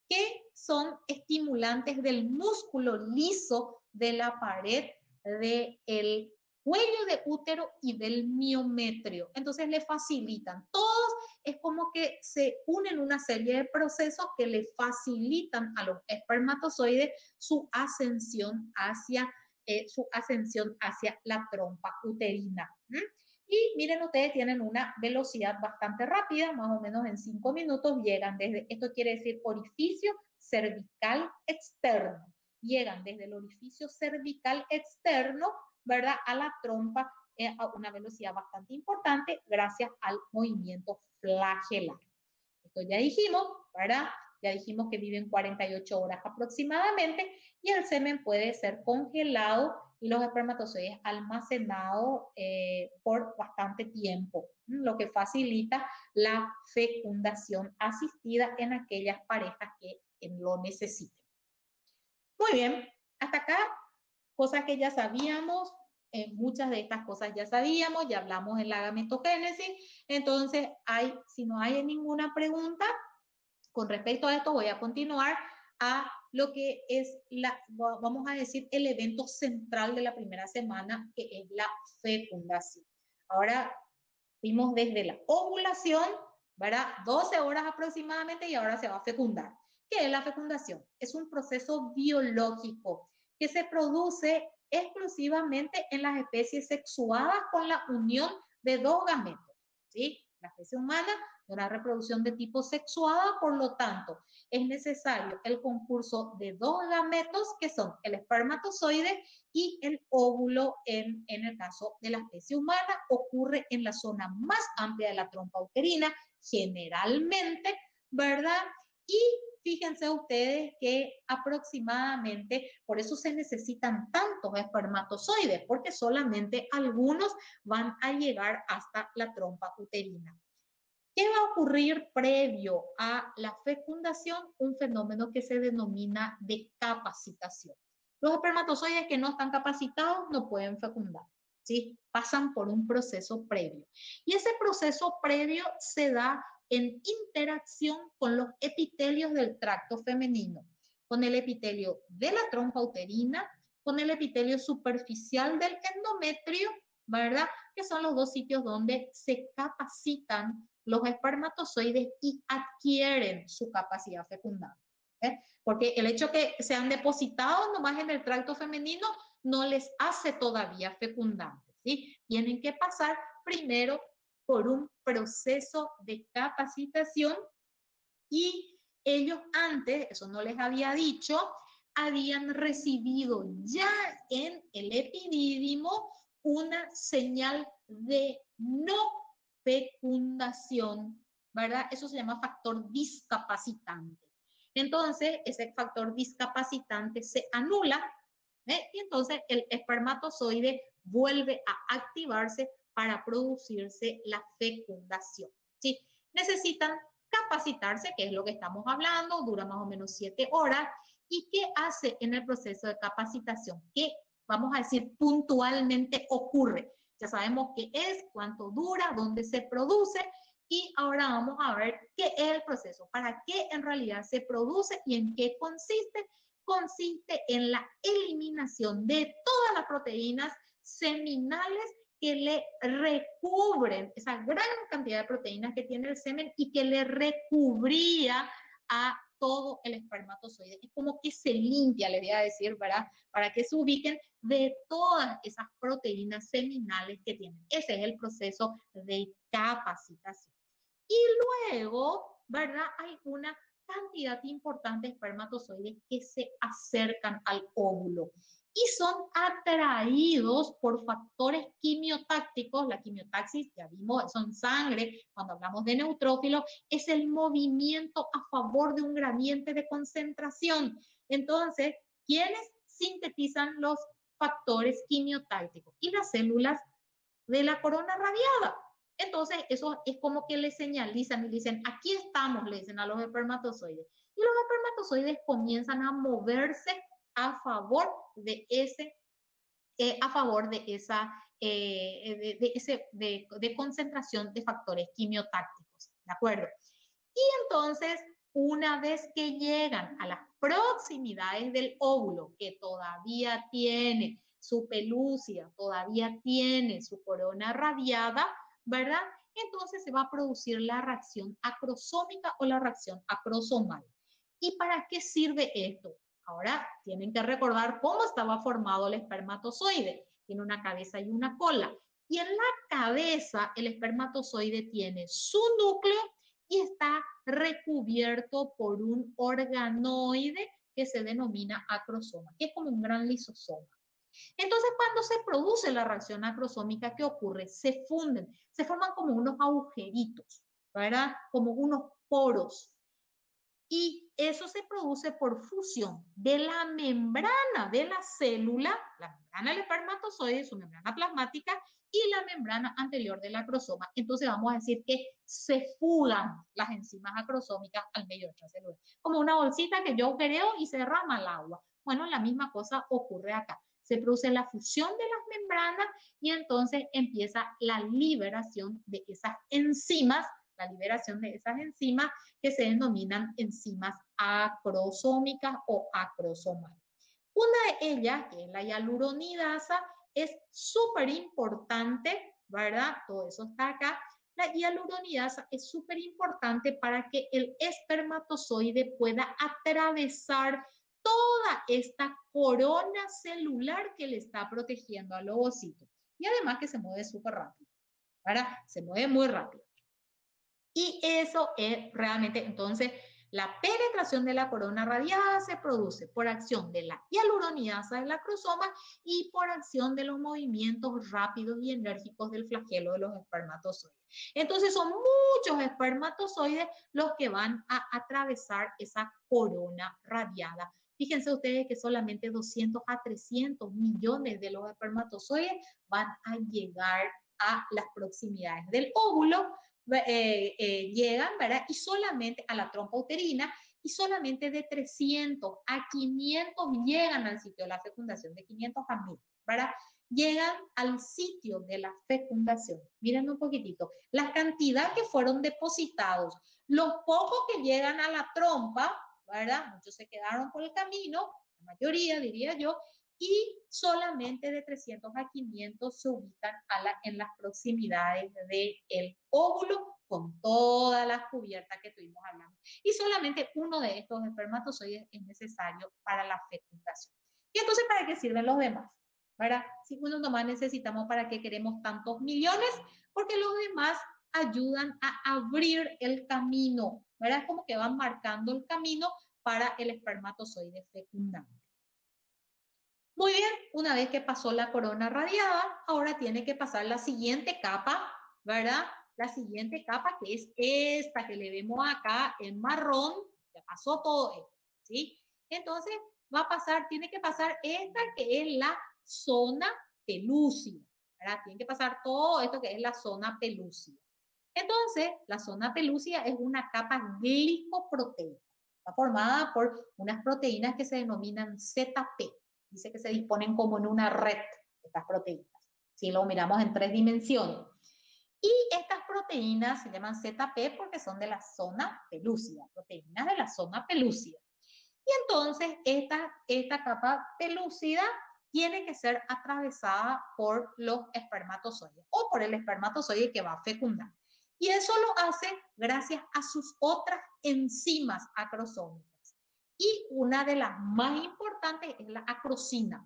que son estimulantes del músculo liso de la pared del cuello de útero y del miometrio. Entonces le facilitan. Todos es como que se unen una serie de procesos que le facilitan a los espermatozoides su ascensión hacia la trompa uterina. Y miren, ustedes tienen una velocidad bastante rápida, más o menos en 5 minutos llegan desde, esto quiere decir orificio cervical externo, llegan desde el orificio cervical externo, ¿verdad? A la trompa a una velocidad bastante importante gracias al movimiento flagelar. Esto ya dijimos, ¿verdad? Ya dijimos que viven 48 horas aproximadamente y el semen puede ser congelado y los espermatozoides almacenados por bastante tiempo, lo que facilita la fecundación asistida en aquellas parejas que lo necesiten. Muy bien, hasta acá, cosas que ya sabíamos, muchas de estas cosas ya sabíamos, ya hablamos en la gametogénesis, entonces si no hay ninguna pregunta con respecto a esto, voy a continuar a lo que es vamos a decir, el evento central de la primera semana, que es la fecundación. Ahora vimos desde la ovulación, ¿verdad? 12 horas aproximadamente y ahora se va a fecundar. ¿Qué es la fecundación? Es un proceso biológico que se produce exclusivamente en las especies sexuadas con la unión de dos gametos, ¿sí? La especie humana de una reproducción de tipo sexuada, por lo tanto, es necesario el concurso de dos gametos que son el espermatozoide y el óvulo en el caso de la especie humana. Ocurre en la zona más amplia de la trompa uterina, generalmente, ¿verdad? Y fíjense ustedes que aproximadamente, por eso se necesitan tantos espermatozoides, porque solamente algunos van a llegar hasta la trompa uterina. ¿Qué va a ocurrir previo a la fecundación? Un fenómeno que se denomina de capacitación. Los espermatozoides que no están capacitados no pueden fecundar, ¿sí? Pasan por un proceso previo. Y ese proceso previo se da en interacción con los epitelios del tracto femenino, con el epitelio de la trompa uterina, con el epitelio superficial del endometrio, ¿verdad? Que son los dos sitios donde se capacitan los espermatozoides y adquieren su capacidad fecundante. Porque el hecho que sean depositados nomás en el tracto femenino no les hace todavía fecundantes, ¿sí? Tienen que pasar primero por un proceso de capacitación y ellos antes, eso no les había dicho, habían recibido ya en el epidídimo una señal de no fecundación, ¿verdad? Eso se llama factor discapacitante. Entonces, ese factor discapacitante se anula, y entonces el espermatozoide vuelve a activarse para producirse la fecundación, ¿sí? Necesitan capacitarse, que es lo que estamos hablando, dura más o menos 7 horas. ¿Y qué hace en el proceso de capacitación? ¿Qué, vamos a decir, puntualmente ocurre? Ya sabemos qué es, cuánto dura, dónde se produce, y ahora vamos a ver qué es el proceso, para qué en realidad se produce y en qué consiste. Consiste en la eliminación de todas las proteínas seminales que le recubren esa gran cantidad de proteínas que tiene el semen y que le recubría a todo el espermatozoide. Es como que se limpia, le voy a decir, ¿verdad? Para que se ubiquen de todas esas proteínas seminales que tienen. Ese es el proceso de capacitación. Y luego, ¿verdad? Hay una cantidad importante de espermatozoides que se acercan al óvulo y son atraídos por factores quimiotácticos. La quimiotaxis, ya vimos, son sangre. Cuando hablamos de neutrófilos, es el movimiento a favor de un gradiente de concentración. Entonces, ¿quiénes sintetizan los factores quimiotácticos? Y las células de la corona radiada. Entonces, eso es como que le señalizan y dicen, aquí estamos, le dicen a los espermatozoides. Y los espermatozoides comienzan a moverse a favor de esa de concentración de factores quimiotácticos, ¿de acuerdo? Y entonces, una vez que llegan a las proximidades del óvulo, que todavía tiene su pelucia, todavía tiene su corona radiada, ¿verdad? Entonces se va a producir la reacción acrosómica o la reacción acrosomal. ¿Y para qué sirve esto? Ahora tienen que recordar cómo estaba formado el espermatozoide. Tiene una cabeza y una cola. Y en la cabeza el espermatozoide tiene su núcleo y está recubierto por un organoide que se denomina acrosoma, que es como un gran lisosoma. Entonces, cuando se produce la reacción acrosómica, ¿qué ocurre? Se funden, se forman como unos agujeritos, ¿verdad? Como unos poros. Y eso se produce por fusión de la membrana de la célula, la membrana del espermatozoide, su membrana plasmática, y la membrana anterior del acrosoma. Entonces vamos a decir que se fugan las enzimas acrosómicas al medio extracelular. Como una bolsita que yo creo y se derrama el agua. Bueno, la misma cosa ocurre acá. Se produce la fusión de las membranas y entonces empieza la liberación de esas enzimas, que se denominan enzimas acrosómicas o acrosomales. Una de ellas, que es la hialuronidasa, es súper importante, ¿verdad? Todo eso está acá. La hialuronidasa es súper importante para que el espermatozoide pueda atravesar toda esta corona celular que le está protegiendo al ovocito. Y además que se mueve súper rápido, ¿verdad? Se mueve muy rápido. Y eso es realmente, entonces, la penetración de la corona radiada se produce por acción de la hialuronidasa del acrosoma y por acción de los movimientos rápidos y enérgicos del flagelo de los espermatozoides. Entonces, son muchos espermatozoides los que van a atravesar esa corona radiada. Fíjense ustedes que solamente 200 a 300 millones de los espermatozoides van a llegar a las proximidades del óvulo, llegan, ¿verdad? Y solamente a la trompa uterina, y solamente de 300 a 500 llegan al sitio de la fecundación, de 500 a 1000, ¿verdad? Llegan al sitio de la fecundación. Miren un poquitito, la cantidad que fueron depositados, los pocos que llegan a la trompa, ¿verdad? Muchos se quedaron por el camino, la mayoría diría yo, y solamente de 300 a 500 se ubican en las proximidades del óvulo con todas las cubiertas que estuvimos hablando. Y solamente uno de estos espermatozoides es necesario para la fecundación. ¿Y entonces para qué sirven los demás? ¿Verdad? Si uno nomás necesitamos, ¿para qué queremos tantos millones? Porque los demás ayudan a abrir el camino, ¿verdad? Como que van marcando el camino para el espermatozoide fecundante. Muy bien, una vez que pasó la corona radiada, ahora tiene que pasar la siguiente capa, ¿verdad? La siguiente capa, que es esta que le vemos acá en marrón, ya pasó todo esto, ¿sí? Entonces va a pasar, tiene que pasar esta que es la zona pelúcida, ¿verdad? Tiene que pasar todo esto que es la zona pelúcida. Entonces, la zona pelúcida es una capa glicoproteica. Está formada por unas proteínas que se denominan ZP. Dice que se disponen como en una red estas proteínas. Si lo miramos en 3 dimensiones. Y estas proteínas se llaman ZP porque son de la zona pelúcida, proteínas de la zona pelúcida. Y entonces esta capa pelúcida tiene que ser atravesada por los espermatozoides o por el espermatozoide que va a fecundar. Y eso lo hace gracias a sus otras enzimas acrosómicas. Y una de las más importantes es la acrosina.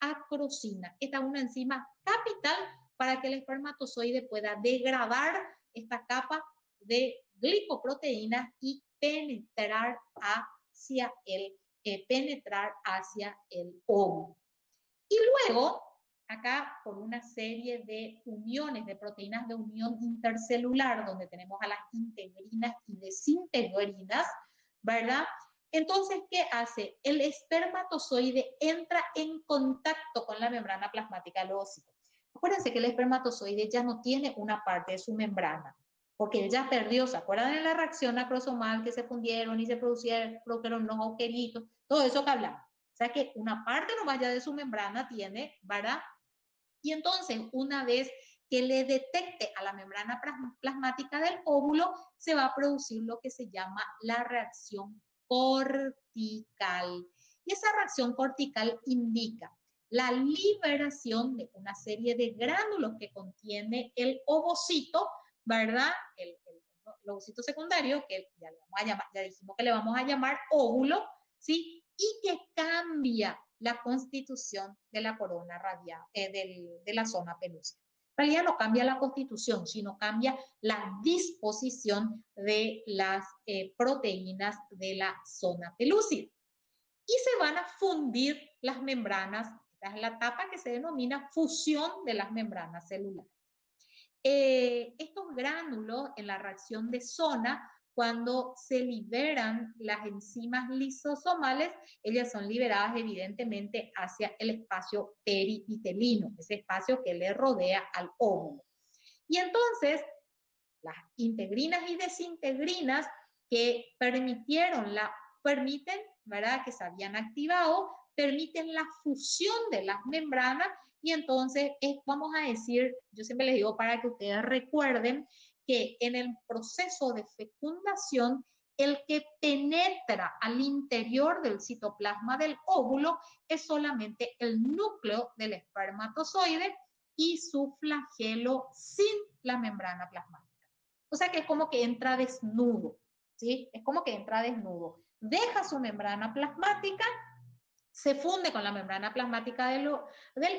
Acrosina. Esta es una enzima capital para que el espermatozoide pueda degradar esta capa de glicoproteínas y penetrar hacia el óvulo. Y luego, acá, por una serie de uniones, de proteínas de unión intercelular, donde tenemos a las integrinas y desintegrinas, ¿verdad? Entonces, ¿qué hace? El espermatozoide entra en contacto con la membrana plasmática del ovocito. Acuérdense que el espermatozoide ya no tiene una parte de su membrana, porque él ya perdió, ¿se acuerdan de la reacción acrosomal que se fundieron y se produjeron los agujeritos? Todo eso que hablamos. O sea que una parte nomás ya de su membrana tiene, ¿verdad? Y entonces, una vez que le detecte a la membrana plasmática del óvulo, se va a producir lo que se llama la reacción cortical. Y esa reacción cortical indica la liberación de una serie de gránulos que contiene el ovocito, ¿verdad? El ovocito secundario, que ya le vamos a llamar, ya dijimos que le vamos a llamar óvulo, ¿sí? Y que cambia la constitución de la corona radial, de la zona pelúcida. En realidad no cambia la constitución, sino cambia la disposición de las proteínas de la zona pelúcida. Y se van a fundir las membranas, Esta es la etapa que se denomina fusión de las membranas celulares. Estos gránulos en la reacción de zona, cuando se liberan las enzimas lisosomales, ellas son liberadas evidentemente hacia el espacio perivitelino, ese espacio que le rodea al óvulo. Y entonces, las integrinas y desintegrinas que permiten, ¿verdad?, que se habían activado, permiten la fusión de las membranas y entonces vamos a decir, yo siempre les digo para que ustedes recuerden que en el proceso de fecundación, el que penetra al interior del citoplasma del óvulo es solamente el núcleo del espermatozoide y su flagelo sin la membrana plasmática. O sea que es como que entra desnudo, ¿sí? Es como que entra desnudo. Deja su membrana plasmática, se funde con la membrana plasmática del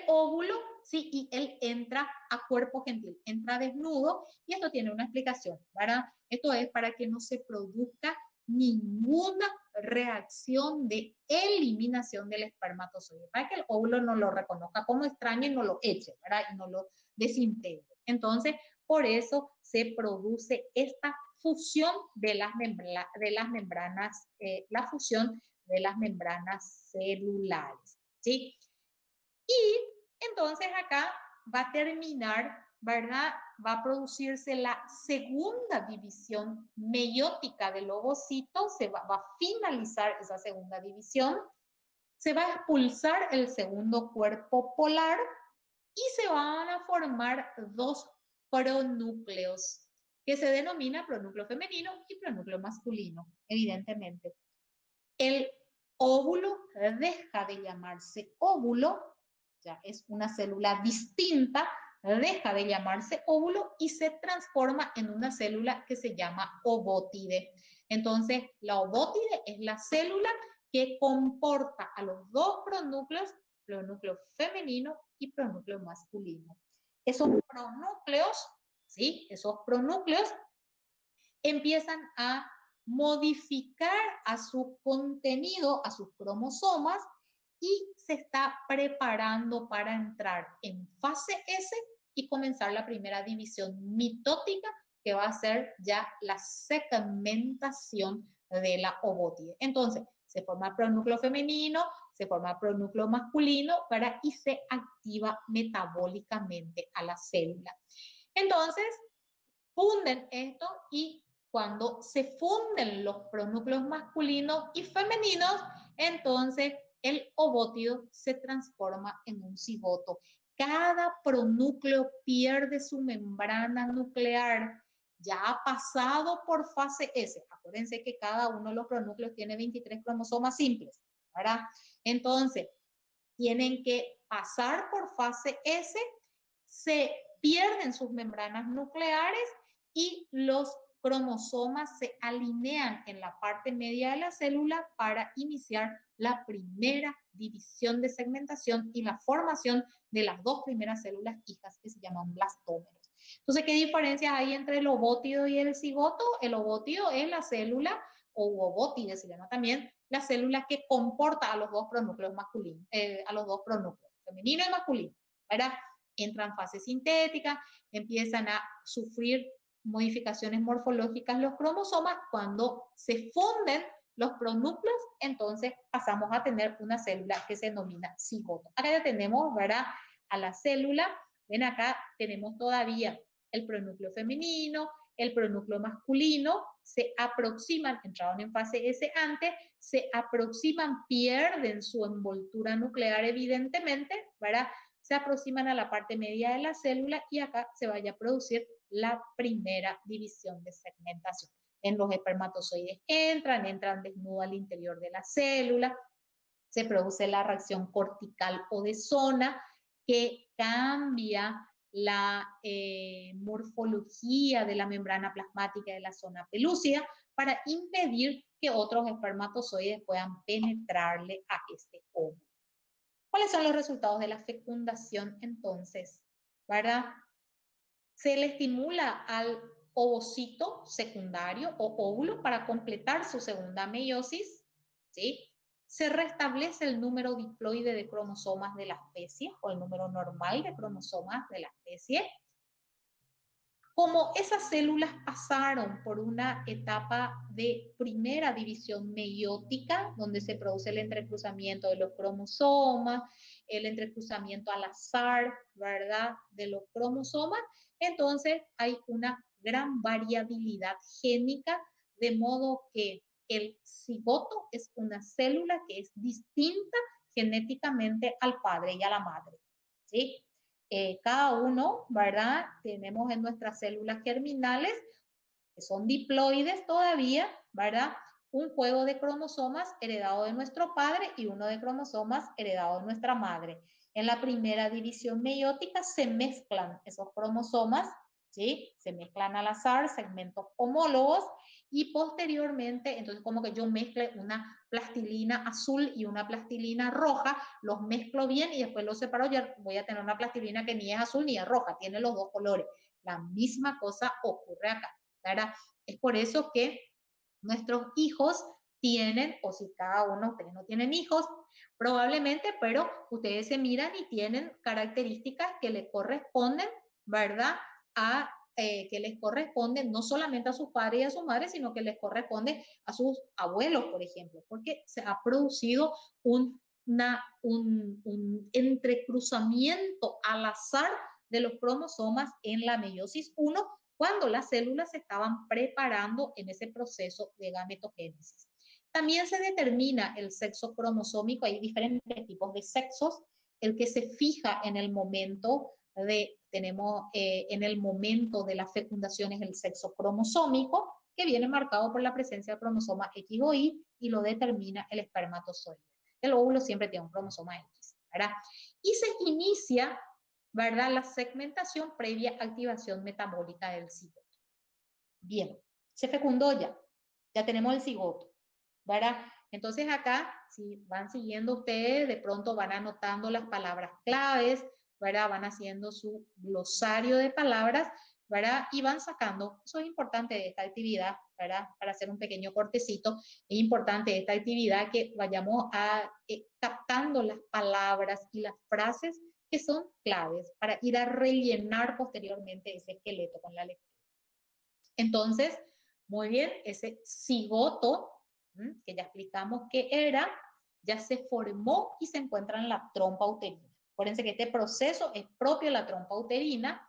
óvulo, ¿sí? Y él entra a cuerpo gentil, entra desnudo, y esto tiene una explicación, ¿verdad? Esto es para que no se produzca ninguna reacción de eliminación del espermatozoide, para que el óvulo no lo reconozca como extraño y no lo eche, ¿verdad? Y no lo desintegre. Entonces, por eso se produce esta fusión de las membranas, la fusión de las membranas celulares, ¿sí? Y entonces acá va a terminar, ¿verdad? Va a producirse la segunda división meiótica del ovocito, va a finalizar esa segunda división, se va a expulsar el segundo cuerpo polar y se van a formar dos pronúcleos, que se denomina pronúcleo femenino y pronúcleo masculino, evidentemente. El óvulo deja de llamarse óvulo, ya es una célula distinta, deja de llamarse óvulo y se transforma en una célula que se llama ovótide. Entonces, la ovótide es la célula que comporta a los dos pronúcleos, pronúcleo femenino y pronúcleo masculino. Esos pronúcleos, ¿sí? Esos pronúcleos empiezan a modificar a su contenido, a sus cromosomas, y se está preparando para entrar en fase S y comenzar la primera división mitótica, que va a ser ya la segmentación de la ovótide. Entonces, se forma pronúcleo femenino, se forma pronúcleo masculino, ¿verdad? Y se activa metabólicamente a la célula. Entonces, funden esto y cuando se funden los pronúcleos masculinos y femeninos, entonces el ovótido se transforma en un cigoto. Cada pronúcleo pierde su membrana nuclear, ya ha pasado por fase S. Acuérdense que cada uno de los pronúcleos tiene 23 cromosomas simples, ¿verdad? Entonces, tienen que pasar por fase S, se pierden sus membranas nucleares y los cromosomas se alinean en la parte media de la célula para iniciar la primera división de segmentación y la formación de las dos primeras células hijas que se llaman blastómeros. Entonces, ¿qué diferencias hay entre el ovótido y el cigoto? El ovótido es la célula, o ovótide se llama también, la célula que comporta a los dos pronúcleos masculinos, a los dos pronúcleos, femenino y masculino, ¿verdad? Entran en fase sintética, empiezan a sufrir modificaciones morfológicas los cromosomas. Cuando se funden los pronúcleos, entonces pasamos a tener una célula que se denomina cigoto. Acá ya tenemos, ¿verdad?, a la célula. Ven acá, tenemos todavía el pronúcleo femenino, el pronúcleo masculino, se aproximan, entraron en fase S antes, se aproximan, pierden su envoltura nuclear evidentemente, ¿verdad? Se aproximan a la parte media de la célula y acá se vaya a producir la primera división de segmentación. En los espermatozoides entran desnudos al interior de la célula, se produce la reacción cortical o de zona que cambia la morfología de la membrana plasmática de la zona pelúcida para impedir que otros espermatozoides puedan penetrarle a este óvulo. ¿Cuáles son los resultados de la fecundación entonces? ¿Verdad? Se le estimula al ovocito secundario o óvulo para completar su segunda meiosis, ¿sí? se restablece el número diploide de cromosomas de la especie, o el número normal de cromosomas de la especie. Como esas células pasaron por una etapa de primera división meiótica, donde se produce el entrecruzamiento de los cromosomas, el entrecruzamiento al azar, ¿verdad?, de los cromosomas, entonces hay una gran variabilidad génica, de modo que el cigoto es una célula que es distinta genéticamente al padre y a la madre, ¿sí? Cada uno, ¿verdad? Tenemos en nuestras células germinales, que son diploides todavía, ¿verdad? Un juego de cromosomas heredado de nuestro padre y uno de cromosomas heredado de nuestra madre. En la primera división meiótica se mezclan esos cromosomas, ¿sí? Se mezclan al azar, segmentos homólogos, y posteriormente, entonces como que yo mezcle una plastilina azul y una plastilina roja, los mezclo bien y después los separo, ya voy a tener una plastilina que ni es azul ni es roja, tiene los dos colores. La misma cosa ocurre acá, ¿verdad? Es por eso que nuestros hijos tienen, o si cada uno, ustedes no tienen hijos, probablemente, pero ustedes se miran y tienen características que les corresponden, ¿verdad? Que les corresponden no solamente a sus padres y a sus madres, sino que les corresponde a sus abuelos, por ejemplo, porque se ha producido un entrecruzamiento al azar de los cromosomas en la meiosis 1 cuando las células se estaban preparando en ese proceso de gametogénesis. También se determina el sexo cromosómico, hay diferentes tipos de sexos, el que se fija en el momento en el momento de la fecundación es el sexo cromosómico, que viene marcado por la presencia del cromosoma X o Y y lo determina el espermatozoide. El óvulo siempre tiene un cromosoma X, ¿verdad? Y se inicia, ¿verdad?, la segmentación previa activación metabólica del cigoto. Bien, se fecundó ya tenemos el cigoto, ¿verdad? Entonces acá, si van siguiendo ustedes, de pronto van anotando las palabras claves, ¿verdad? Van haciendo su glosario de palabras, ¿verdad? Y van sacando, eso es importante de esta actividad, ¿verdad? Para hacer un pequeño cortecito, es importante de esta actividad que vayamos captando las palabras y las frases que son claves para ir a rellenar posteriormente ese esqueleto con la lectura. Entonces, muy bien, ese cigoto, que ya explicamos qué era, ya se formó y se encuentra en la trompa uterina. Acuérdense que este proceso es propio de la trompa uterina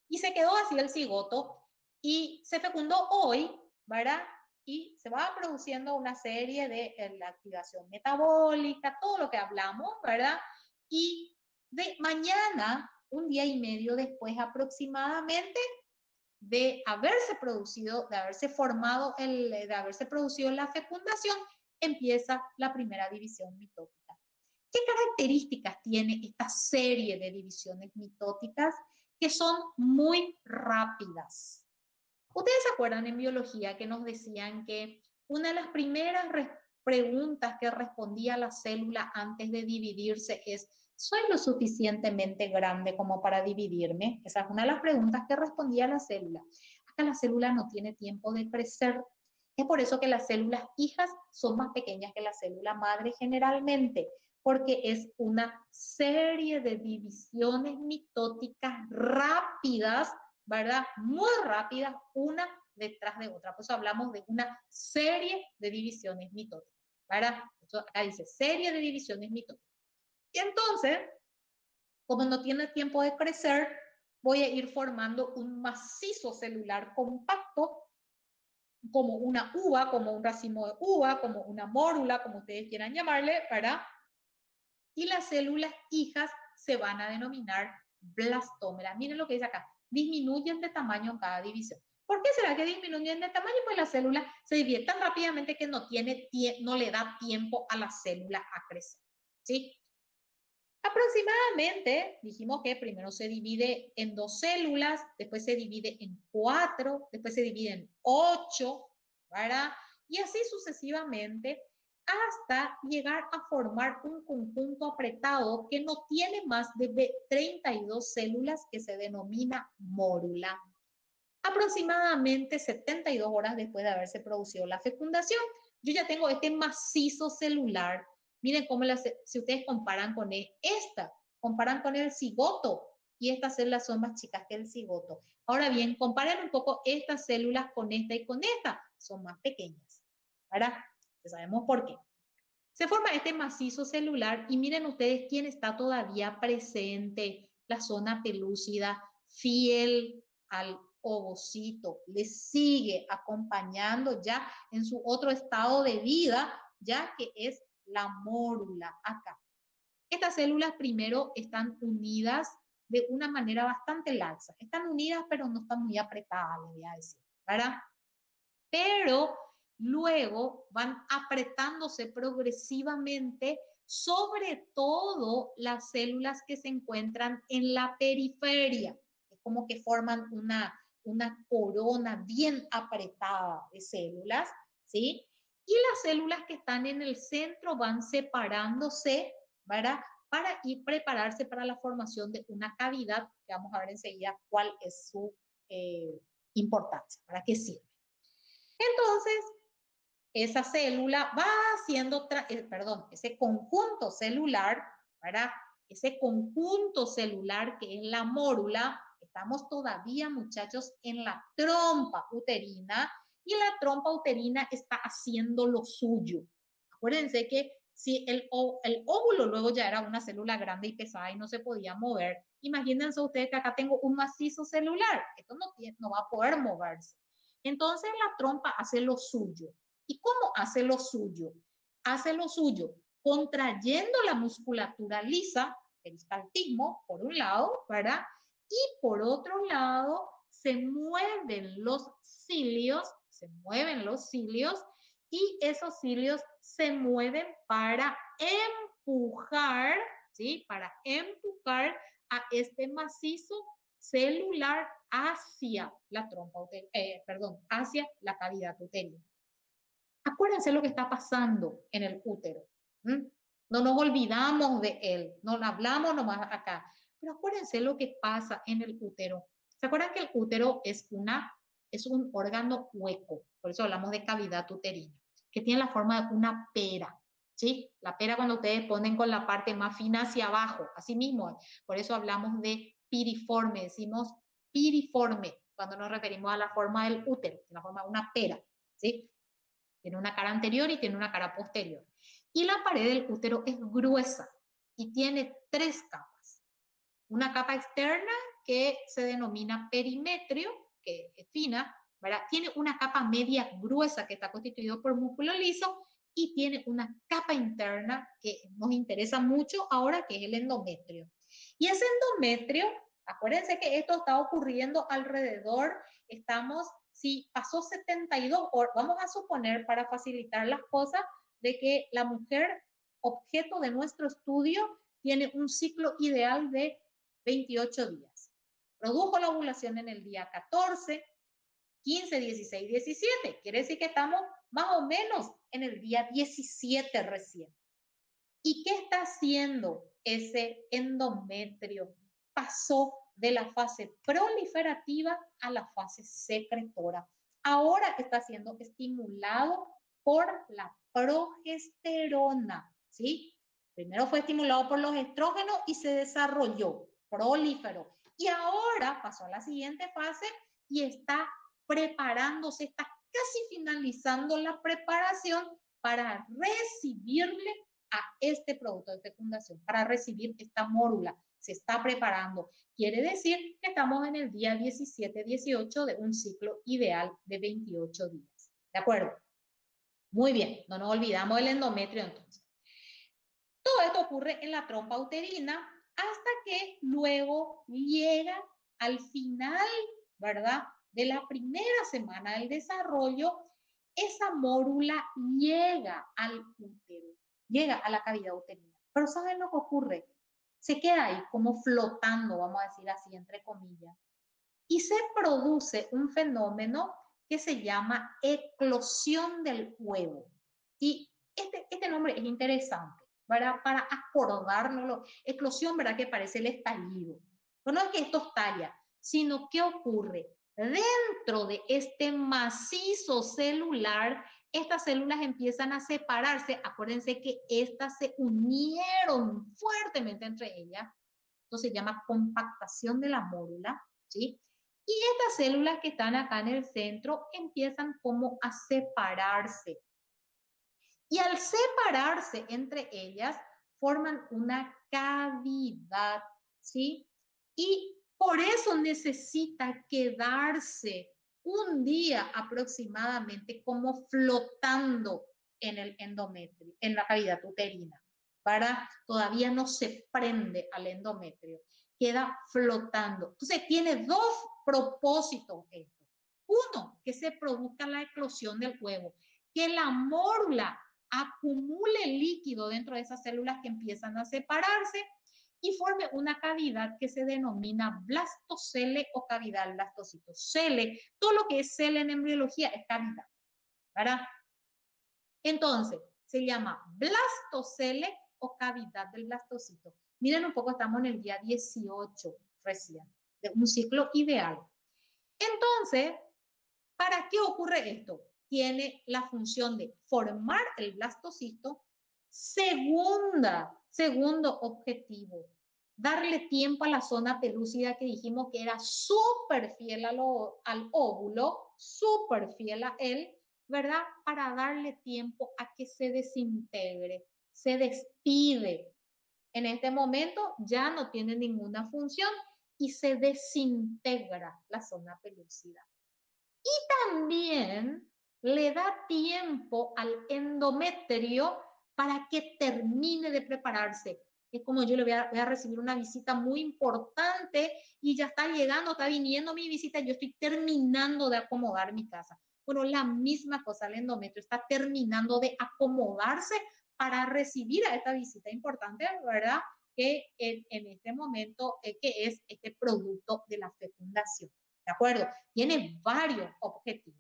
y se quedó así el cigoto y se fecundó hoy, ¿verdad? Y se va produciendo una serie de la activación metabólica, todo lo que hablamos, ¿verdad? Y de mañana, un día y medio después aproximadamente, de haberse producido, de haberse formado, de haberse producido la fecundación, empieza la primera división mitótica. ¿Qué características tiene esta serie de divisiones mitóticas? Que son muy rápidas. Ustedes se acuerdan en biología que nos decían que una de las primeras preguntas que respondía la célula antes de dividirse es: ¿soy lo suficientemente grande como para dividirme? Esa es una de las preguntas que respondía la célula. Acá la célula no tiene tiempo de crecer. Es por eso que las células hijas son más pequeñas que la célula madre generalmente, porque es una serie de divisiones mitóticas rápidas, ¿verdad? Muy rápidas, una detrás de otra. Pues hablamos de una serie de divisiones mitóticas, ¿verdad? Esto acá dice serie de divisiones mitóticas. Y entonces, como no tiene tiempo de crecer, voy a ir formando un macizo celular compacto, como una uva, como un racimo de uva, como una mórula, como ustedes quieran llamarle, ¿verdad? Y las células hijas se van a denominar blastómeras. Miren lo que dice acá, disminuyen de tamaño en cada división. ¿Por qué será que disminuyen de tamaño? Pues la célula se divide tan rápidamente que no le da tiempo a la célula a crecer, ¿sí? Aproximadamente, dijimos que primero se divide en 2 células, después se divide en 4, después se divide en 8, ¿verdad? Y así sucesivamente hasta llegar a formar un conjunto apretado que no tiene más de 32 células, que se denomina mórula. Aproximadamente 72 horas después de haberse producido la fecundación, yo ya tengo este macizo celular Miren cómo si ustedes comparan con esta, comparan con el cigoto, y estas células son más chicas que el cigoto. Ahora bien, comparen un poco estas células con esta y con esta, son más pequeñas, ¿verdad? Ya sabemos por qué. Se forma este macizo celular y miren ustedes quién está todavía presente, la zona pelúcida, fiel al ovocito, le sigue acompañando ya en su otro estado de vida, ya que es la mórula acá. Estas células primero están unidas de una manera bastante laxa. Están unidas, pero no están muy apretadas, le voy a decir, ¿verdad? Pero luego van apretándose progresivamente, sobre todo las células que se encuentran en la periferia. Es como que forman una corona bien apretada de células, ¿sí? Y las células que están en el centro van separándose, ¿verdad? Para ir prepararse para la formación de una cavidad, que vamos a ver enseguida cuál es su importancia, para qué sirve. Entonces, esa célula va haciendo, ese conjunto celular, ¿verdad? Ese conjunto celular que es la mórula, estamos todavía, muchachos, en la trompa uterina, y la trompa uterina está haciendo lo suyo. Acuérdense que si el óvulo luego ya era una célula grande y pesada y no se podía mover, imagínense ustedes que acá tengo un macizo celular, esto no va a poder moverse. Entonces la trompa hace lo suyo. ¿Y cómo hace lo suyo? Hace lo suyo contrayendo la musculatura lisa, peristaltismo, por un lado, ¿verdad? Y por otro lado, se mueven los cilios, y esos cilios se mueven para empujar, ¿sí? Para empujar a este macizo celular hacia la trompa, hacia la cavidad uterina. Acuérdense lo que está pasando en el útero. ¿Mm? No nos olvidamos de él, no hablamos nomás acá, pero acuérdense lo que pasa en el útero. ¿Se acuerdan que el útero es un órgano hueco? Por eso hablamos de cavidad uterina, que tiene la forma de una pera. ¿Sí? La pera cuando ustedes ponen con la parte más fina hacia abajo, así mismo. Por eso hablamos de piriforme, decimos piriforme cuando nos referimos a la forma del útero, la forma de una pera. ¿Sí? Tiene una cara anterior y tiene una cara posterior. Y la pared del útero es gruesa y tiene 3 capas. Una capa externa que se denomina perimetrio, que es fina, ¿verdad? Tiene una capa media gruesa que está constituida por músculo liso, y tiene una capa interna que nos interesa mucho ahora, que es el endometrio. Y ese endometrio, acuérdense que esto está ocurriendo alrededor, si pasó 72 horas, vamos a suponer para facilitar las cosas, de que la mujer objeto de nuestro estudio tiene un ciclo ideal de 28 días. Produjo la ovulación en el día 14, 15, 16, 17. Quiere decir que estamos más o menos en el día 17 recién. ¿Y qué está haciendo ese endometrio? Pasó de la fase proliferativa a la fase secretora. Ahora está siendo estimulado por la progesterona, ¿sí? Primero fue estimulado por los estrógenos y se desarrolló, proliferó. Y ahora pasó a la siguiente fase y está preparándose, está casi finalizando la preparación para recibirle a este producto de fecundación, para recibir esta mórula. Se está preparando. Quiere decir que estamos en el día 17-18 de un ciclo ideal de 28 días. ¿De acuerdo? Muy bien, no nos olvidamos del endometrio entonces. Todo esto ocurre en la trompa uterina hasta que luego llega al final, ¿verdad?, de la primera semana del desarrollo, esa mórula llega al útero, llega a la cavidad uterina. Pero ¿saben lo que ocurre? Se queda ahí como flotando, vamos a decir así, entre comillas. Y se produce un fenómeno que se llama eclosión del huevo. Y este nombre es interesante, ¿verdad? Para acordárnoslo. Eclosión, ¿verdad? Que parece el estallido. Pero no es que esto estalla, sino que ocurre dentro de este macizo celular, estas células empiezan a separarse. Acuérdense que estas se unieron fuertemente entre ellas. Esto se llama compactación de la mórula, ¿sí? Y estas células que están acá en el centro empiezan como a separarse. Y al separarse entre ellas, forman una cavidad, ¿sí? Y por eso necesita quedarse un día aproximadamente como flotando en el endometrio, en la cavidad uterina. Todavía no se prende al endometrio, queda flotando. Entonces tiene dos propósitos esto. Uno, que se produzca la eclosión del huevo, que la mórula acumule líquido dentro de esas células que empiezan a separarse y forme una cavidad que se denomina blastocele o cavidad blastocito. Cele, todo lo que es cele en embriología es cavidad, ¿verdad? Entonces, se llama blastocele o cavidad del blastocito. Miren un poco, estamos en el día 18 recién, de un ciclo ideal. Entonces, ¿para qué ocurre esto? Tiene la función de formar el blastocito. Segundo objetivo, darle tiempo a la zona pelúcida que dijimos que era súper fiel al óvulo, súper fiel a él, ¿verdad? Para darle tiempo a que se desintegre, se despide. En este momento ya no tiene ninguna función y se desintegra la zona pelúcida. Y también le da tiempo al endometrio para que termine de prepararse. Es como yo le voy a recibir una visita muy importante y ya está llegando, está viniendo mi visita, yo estoy terminando de acomodar mi casa. Bueno, la misma cosa, el endometrio está terminando de acomodarse para recibir a esta visita importante, ¿verdad? Que en este momento, que es este producto de la fecundación. ¿De acuerdo? Tiene varios objetivos.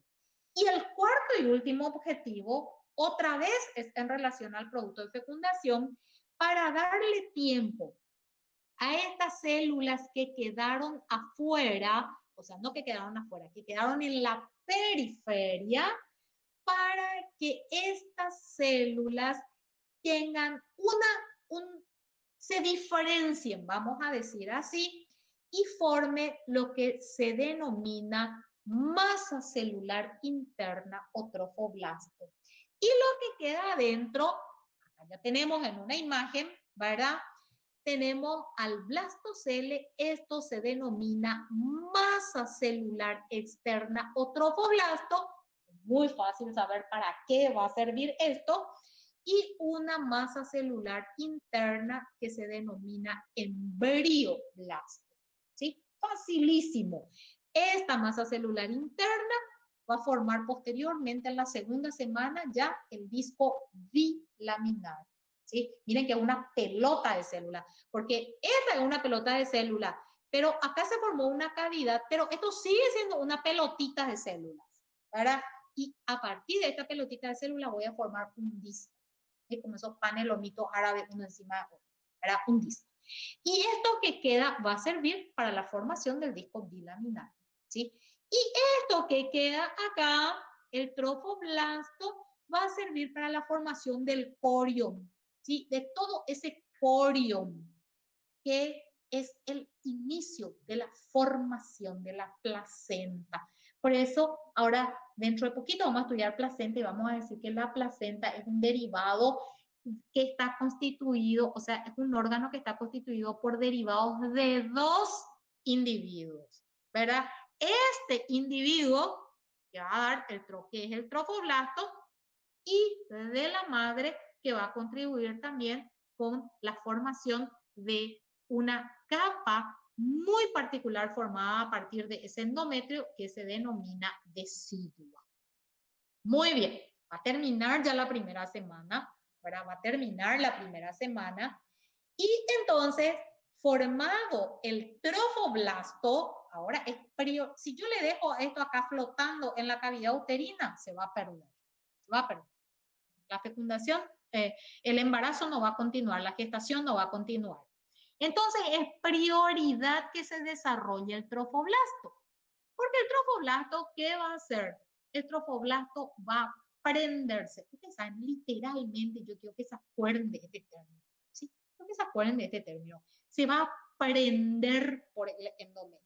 Y el cuarto y último objetivo, otra vez, es en relación al producto de fecundación, para darle tiempo a estas células que quedaron afuera, o sea, no que quedaron afuera, que quedaron en la periferia, para que estas células tengan se diferencien, vamos a decir así, y forme lo que se denomina masa celular interna o trofoblasto. Y lo que queda adentro, acá ya tenemos en una imagen, ¿verdad? Tenemos al blastocele, esto se denomina masa celular externa o trofoblasto. Es muy fácil saber para qué va a servir esto. Y una masa celular interna que se denomina embrioblasto. ¿Sí? Facilísimo. Esta masa celular interna va a formar posteriormente en la segunda semana ya el disco bilaminar. ¿Sí? Miren que es una pelota de células, porque esta es una pelota de células, pero acá se formó una cavidad, pero esto sigue siendo una pelotita de células, ¿verdad? Y a partir de esta pelotita de células voy a formar un disco. ¿Sí? Como esos panelomitos árabes uno encima de otro, ¿verdad? Un disco. Y esto que queda va a servir para la formación del disco bilaminar, ¿sí? Y esto que queda acá, el trofoblasto, va a servir para la formación del corium, ¿sí? De todo ese corium que es el inicio de la formación de la placenta. Por eso, ahora, dentro de poquito vamos a estudiar placenta y vamos a decir que la placenta es un derivado que está constituido, o sea, es un órgano que está constituido por derivados de dos individuos, ¿verdad? Este individuo que va a dar que es el trofoblasto y de la madre que va a contribuir también con la formación de una capa muy particular formada a partir de ese endometrio que se denomina decidua. Muy bien, va a terminar ya la primera semana, ¿verdad? Va a terminar la primera semana y entonces, formado el trofoblasto, ahora si yo le dejo esto acá flotando en la cavidad uterina, se va a perder. Se va a perder. La fecundación, el embarazo no va a continuar, la gestación no va a continuar. Entonces, es prioridad que se desarrolle el trofoblasto. Porque el trofoblasto, ¿qué va a hacer? El trofoblasto va a prenderse. Ustedes saben, literalmente, yo quiero que se acuerden de este término, ¿sí? Quiero que se acuerden de este término. Se va a prender por el endometrio,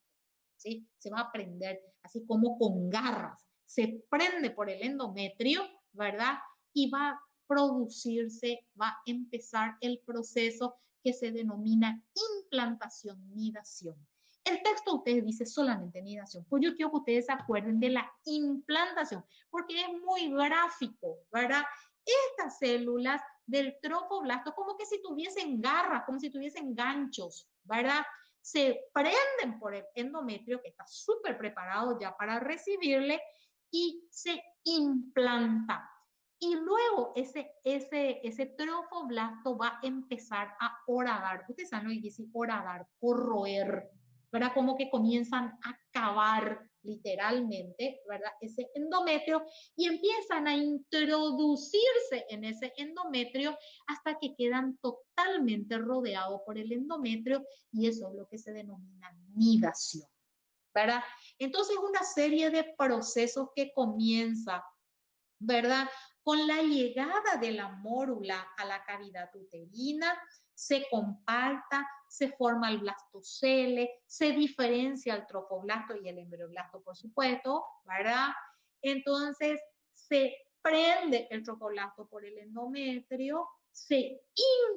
¿sí? Se va a prender así como con garras. Se prende por el endometrio, ¿verdad? Y va a producirse, va a empezar el proceso que se denomina implantación, nidación. El texto ustedes dice solamente nidación, pues yo quiero que ustedes se acuerden de la implantación, porque es muy gráfico, ¿verdad? Estas células del trofoblasto, como que si tuviesen garras, como si tuviesen ganchos, ¿verdad? Se prenden por el endometrio, que está súper preparado ya para recibirle, y se implanta. Y luego ese trofoblasto va a empezar a horadar. Ustedes saben lo que dice horadar, corroer, ¿verdad? Como que comienzan a cavar literalmente, ¿verdad? Ese endometrio y empiezan a introducirse en ese endometrio hasta que quedan totalmente rodeados por el endometrio y eso es lo que se denomina nidación, ¿verdad? Entonces una serie de procesos que comienza, ¿verdad? Con la llegada de la mórula a la cavidad uterina, se compacta, se forma el blastocele, se diferencia el trofoblasto y el embrioblasto, por supuesto, ¿verdad? Entonces, se prende el trofoblasto por el endometrio, se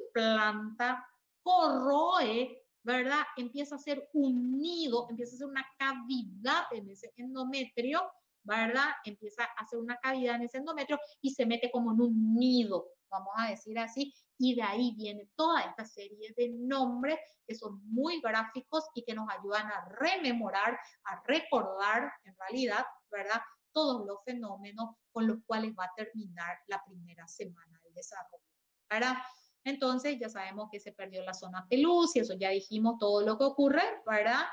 implanta, corroe, ¿verdad? Empieza a ser un nido, empieza a ser una cavidad en ese endometrio, ¿verdad? Empieza a hacer una cavidad en ese endometrio y se mete como en un nido, vamos a decir así, y de ahí viene toda esta serie de nombres que son muy gráficos y que nos ayudan a rememorar, a recordar en realidad, ¿verdad? Todos los fenómenos con los cuales va a terminar la primera semana del desarrollo, ¿verdad? Entonces ya sabemos que se perdió la zona pelúcida, eso ya dijimos todo lo que ocurre, ¿verdad?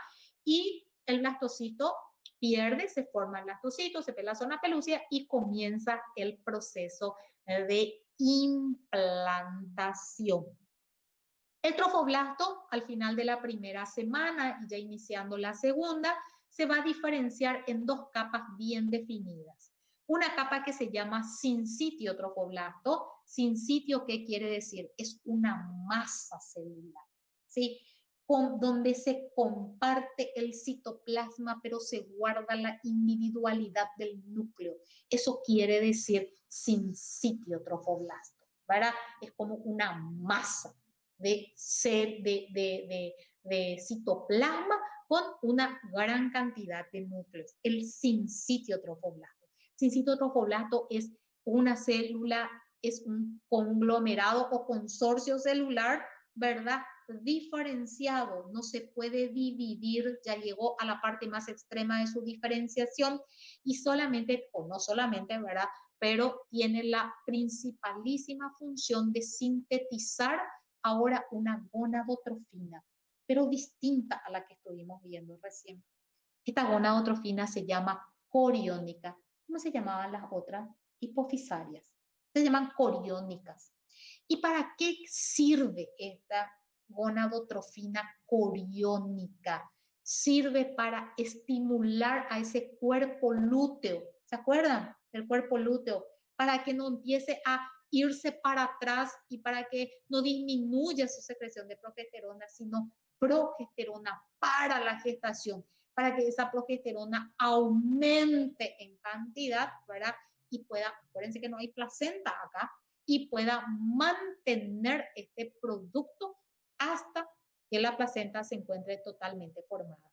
Y el blastocito pierde, se forma el blastocito, se ve la zona pelúcida y comienza el proceso de implantación. El trofoblasto, al final de la primera semana y ya iniciando la segunda, se va a diferenciar en dos capas bien definidas. Una capa que se llama sincitio trofoblasto. Sincitio, ¿qué quiere decir? Es una masa celular, ¿sí? Donde se comparte el citoplasma, pero se guarda la individualidad del núcleo. Eso quiere decir sincitio trofoblasto, ¿verdad? Es como una masa de citoplasma con una gran cantidad de núcleos, el sincitio trofoblasto. Sincitio trofoblasto es una célula, es un conglomerado o consorcio celular, ¿verdad? Diferenciado, no se puede dividir, ya llegó a la parte más extrema de su diferenciación y solamente, o no solamente, ¿verdad? Pero tiene la principalísima función de sintetizar ahora una gonadotrofina, pero distinta a la que estuvimos viendo recién. Esta gonadotrofina se llama coriónica. ¿Cómo se llamaban las otras? Hipofisarias. Se llaman coriónicas. ¿Y para qué sirve esta gonadotrofina coriónica? Sirve para estimular a ese cuerpo lúteo. ¿Se acuerdan? El cuerpo lúteo. Para que no empiece a irse para atrás y para que no disminuya su secreción de progesterona, sino progesterona para la gestación, para que esa progesterona aumente en cantidad, ¿verdad? Y pueda, acuérdense que no hay placenta acá, y pueda mantener este producto hasta que la placenta se encuentre totalmente formada.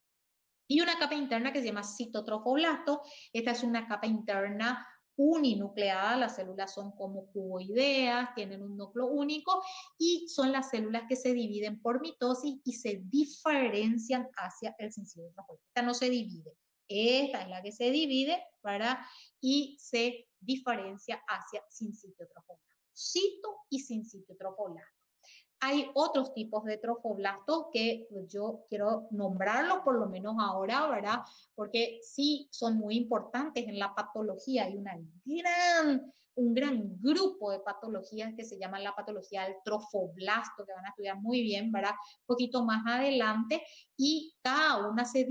Y una capa interna que se llama citotrofoblasto. Esta es una capa interna uninucleada, las células son como cuboideas, tienen un núcleo único y son las células que se dividen por mitosis y se diferencian hacia el sincitio trofoblasto. Esta no se divide, esta es la que se divide, ¿verdad? Y se diferencia hacia sincitio trofoblasto. Cito y sincitio trofoblasto. Hay otros tipos de trofoblastos que yo quiero nombrarlos por lo menos ahora, ¿verdad? Porque sí son muy importantes en la patología. Hay un gran grupo de patologías que se llaman la patología del trofoblasto, que van a estudiar muy bien, ¿verdad? Un poquito más adelante, y cada una se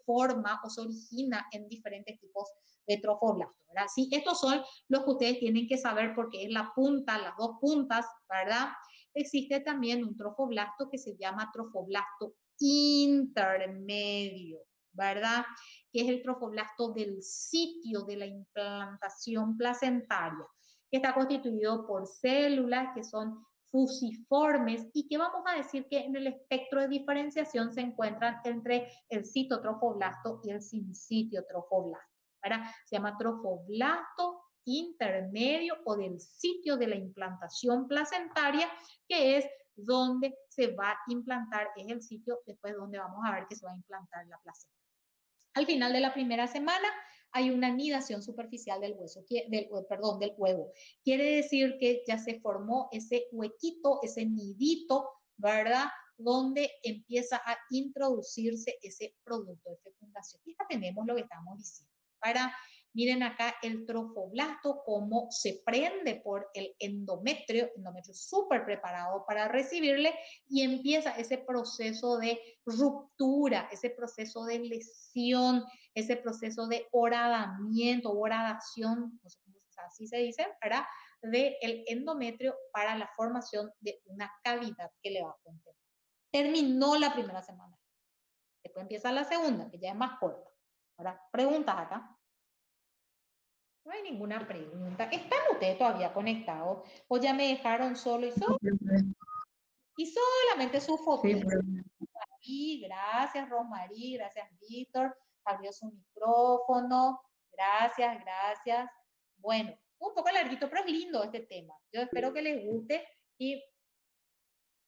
forma o se origina en diferentes tipos de trofoblasto, ¿verdad? Sí, estos son los que ustedes tienen que saber porque es la punta, las dos puntas, ¿verdad? Existe también un trofoblasto que se llama trofoblasto intermedio, ¿verdad? Que es el trofoblasto del sitio de la implantación placentaria, que está constituido por células que son fusiformes y que vamos a decir que en el espectro de diferenciación se encuentran entre el citotrofoblasto y el sincitio trofoblasto, ¿verdad? Se llama trofoblasto intermedio o del sitio de la implantación placentaria, que es donde se va a implantar, es el sitio después donde vamos a ver que se va a implantar la placenta. Al final de la primera semana hay una anidación superficial del hueso, del huevo. Quiere decir que ya se formó ese huequito, ese nidito, ¿verdad? Donde empieza a introducirse ese producto de fecundación. Y acá tenemos lo que estamos diciendo. Miren acá el trofoblasto, cómo se prende por el endometrio súper preparado para recibirle y empieza ese proceso de ruptura, ese proceso de lesión, ese proceso de horadamiento, horadación, no sé cómo así se dice, ¿verdad? Del endometrio para la formación de una cavidad que le va a contener. Terminó la primera semana. Después empieza la segunda, que ya es más corta. Ahora, preguntas acá. No hay ninguna pregunta. ¿Están ustedes todavía conectados? ¿O ya me dejaron solo y solamente su foto? Sí, gracias, Rosmarí, gracias, Víctor. Abrió su micrófono. Gracias, gracias. Bueno, un poco larguito, pero es lindo este tema. Yo espero que les guste y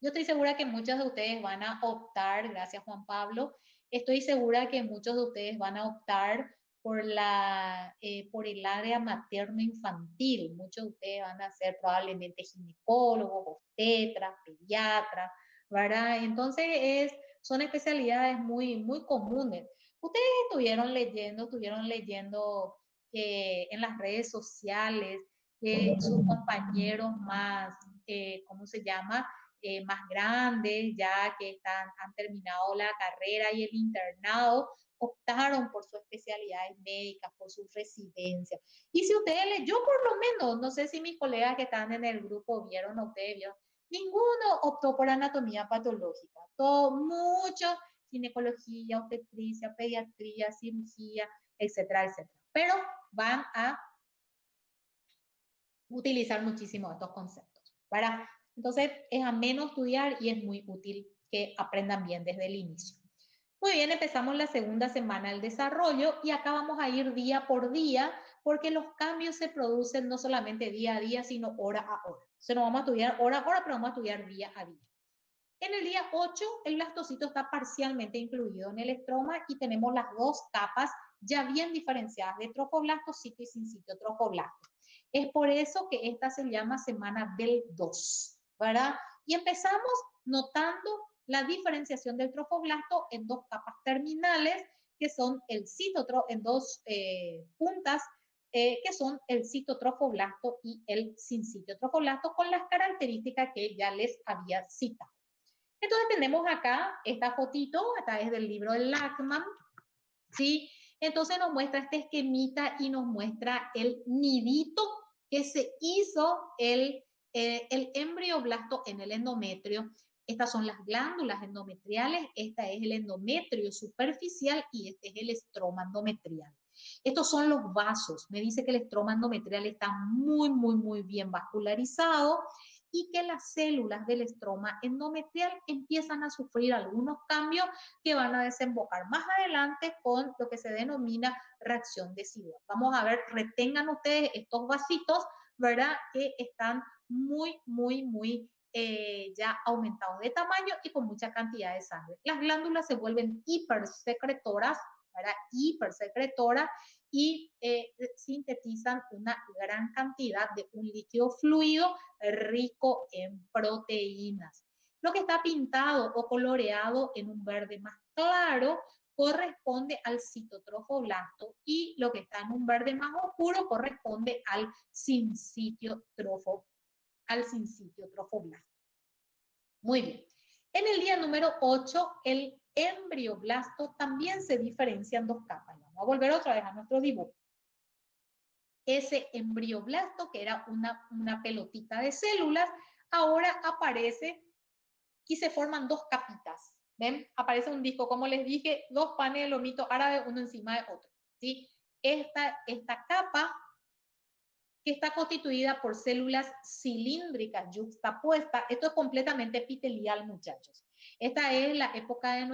yo estoy segura que muchos de ustedes van a optar, gracias Juan Pablo, estoy segura que muchos de ustedes van a optar por el área materno-infantil. Muchos de ustedes van a ser probablemente ginecólogos, obstetras, pediatras, ¿verdad? Entonces son especialidades muy comunes. Ustedes estuvieron leyendo en las redes sociales que sus compañeros más, ¿cómo se llama? Más grandes, ya que han terminado la carrera y el internado, optaron por sus especialidades médicas, por sus residencias. Y si ustedes, yo por lo menos, no sé si mis colegas que están en el grupo vieron o ustedes vieron, ninguno optó por anatomía patológica, todo, mucho ginecología, obstetricia, pediatría, cirugía, etcétera, etcétera. Pero van a utilizar muchísimo estos conceptos, ¿verdad? Entonces, es ameno estudiar y es muy útil que aprendan bien desde el inicio. Muy bien, empezamos la segunda semana del desarrollo y acá vamos a ir día por día porque los cambios se producen no solamente día a día, sino hora a hora. Entonces, no vamos a estudiar hora a hora, pero vamos a estudiar día a día. En el día 8, el blastocito está parcialmente incluido en el estroma y tenemos las dos capas ya bien diferenciadas de trofoblastocito y sincitio trofoblasto. Es por eso que esta se llama semana del 2, ¿verdad? Y empezamos notando la diferenciación del trofoblasto en dos capas terminales, que son el citotro, en dos puntas, que son el citotrofoblasto y el sincitio trofoblasto, con las características que ya les había citado. Entonces tenemos acá esta fotito, esta es del libro de Lachman, ¿sí? Entonces nos muestra este esquemita y nos muestra el nidito que se hizo el embrioblasto en el endometrio. Estas son las glándulas endometriales, esta es el endometrio superficial y este es el estroma endometrial. Estos son los vasos. Me dice que el estroma endometrial está muy bien vascularizado y que las células del estroma endometrial empiezan a sufrir algunos cambios que van a desembocar más adelante con lo que se denomina reacción desigual. Vamos a ver, retengan ustedes estos vasitos, ¿verdad? Que están muy ya aumentados de tamaño y con mucha cantidad de sangre. Las glándulas se vuelven hipersecretoras, ¿verdad? Hipersecretoras y sintetizan una gran cantidad de un líquido fluido rico en proteínas. Lo que está pintado o coloreado en un verde más claro corresponde al citotrofoblasto y lo que está en un verde más oscuro corresponde al sincitio trofoblasto. Muy bien. En el día número 8, el embrioblasto también se diferencia en dos capas. Vamos a volver otra vez a nuestro dibujo. ese embrioblasto, que era una pelotita de células, ahora aparece y se forman dos capitas. ¿Ven? Aparece un disco, como les dije, dos panes de lomito árabe, uno encima de otro. ¿Sí? Esta capa, que está constituida por células cilíndricas yuxtapuestas. Esto es completamente epitelial, muchachos. Esta es la época de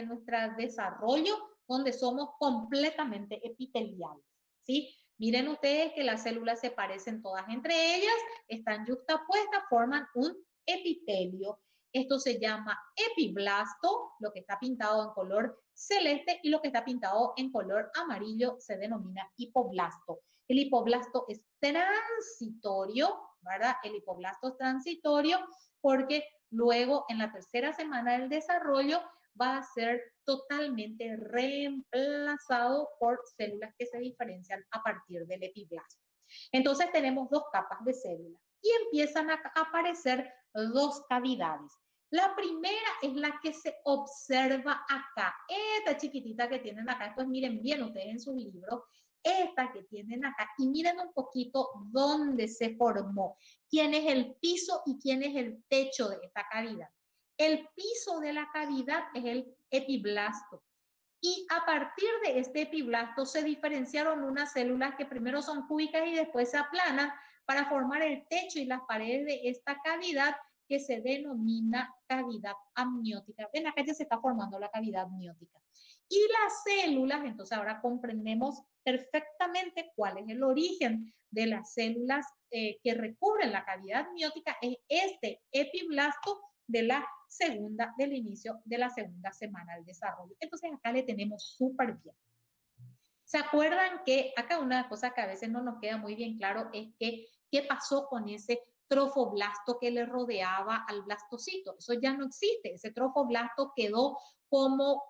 nuestro desarrollo, donde somos completamente epiteliales, ¿sí? Miren ustedes que las células se parecen todas entre ellas, están yuxtapuestas, forman un epitelio. Esto se llama epiblasto, lo que está pintado en color celeste, y lo que está pintado en color amarillo se denomina hipoblasto. El hipoblasto es transitorio, ¿verdad? El hipoblasto es transitorio porque luego en la tercera semana del desarrollo va a ser totalmente reemplazado por células que se diferencian a partir del epiblasto. Entonces tenemos dos capas de células y empiezan a aparecer dos cavidades. La primera es la que se observa acá, esta chiquitita que tienen acá. Entonces miren bien ustedes en sus libros, esta que tienen acá, y miren un poquito dónde se formó, quién es el piso y quién es el techo de esta cavidad. El piso de la cavidad es el epiblasto. Y a partir de este epiblasto se diferenciaron unas células que primero son cúbicas y después se aplanan para formar el techo y las paredes de esta cavidad, que se denomina cavidad amniótica. Ven, acá ya se está formando la cavidad amniótica. Y las células, entonces ahora comprendemos perfectamente cuál es el origen de las células que recubren la cavidad amniótica, es este epiblasto del inicio de la segunda semana del desarrollo. Entonces acá le tenemos súper bien. ¿Se acuerdan que acá una cosa que a veces no nos queda muy bien claro es que qué pasó con ese trofoblasto que le rodeaba al blastocito? Eso ya no existe. Ese trofoblasto quedó como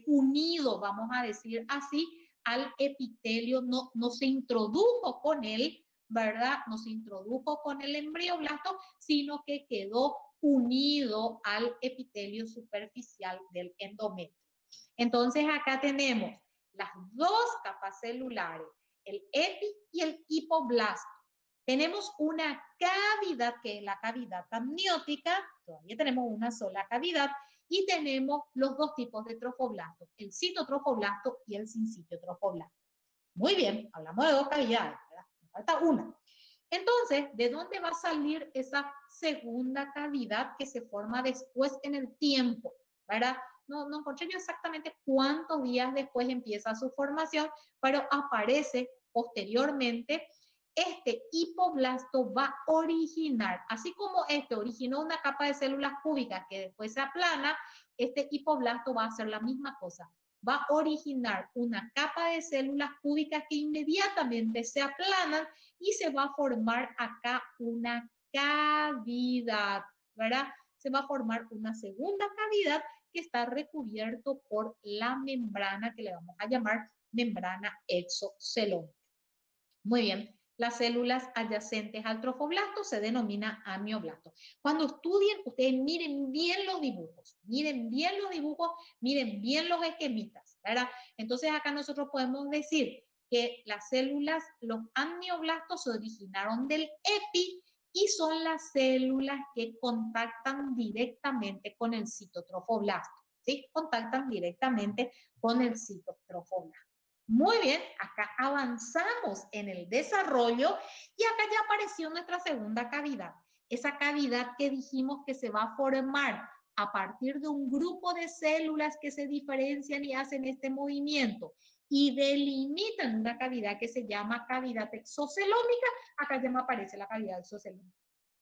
unido, vamos a decir así, al epitelio, no se introdujo con él, ¿verdad? No se introdujo con el embrioblasto, sino que quedó unido al epitelio superficial del endometrio. Entonces acá tenemos las dos capas celulares, el epi y el hipoblasto. Tenemos una cavidad que es la cavidad amniótica, todavía tenemos una sola cavidad, y tenemos los dos tipos de trofoblastos, el citotrofoblasto y el sincitotrofoblasto. Muy bien, hablamos de dos cavidades, ¿verdad? Me falta una. Entonces, ¿de dónde va a salir esa segunda cavidad que se forma después en el tiempo? ¿Verdad? No encontré yo exactamente cuántos días después empieza su formación, pero aparece posteriormente. Este hipoblasto va a originar, así como este originó una capa de células cúbicas que después se aplana, este hipoblasto va a hacer la misma cosa. Va a originar una capa de células cúbicas que inmediatamente se aplanan y se va a formar acá una cavidad, ¿verdad? Se va a formar una segunda cavidad que está recubierto por la membrana que le vamos a llamar membrana exocelómica. Muy bien. Las células adyacentes al trofoblasto se denomina amioblasto. Cuando estudien, ustedes miren bien los dibujos, miren bien los dibujos, miren bien los esquemitas, ¿verdad? Entonces acá nosotros podemos decir que las células, los amioblastos se originaron del epi y son las células que contactan directamente con el citotrofoblasto, ¿sí? Contactan directamente con el citotrofoblasto. Muy bien, acá avanzamos en el desarrollo y acá ya apareció nuestra segunda cavidad. Esa cavidad que dijimos que se va a formar a partir de un grupo de células que se diferencian y hacen este movimiento y delimitan una cavidad que se llama cavidad exocelómica. Acá ya me aparece la cavidad exocelómica.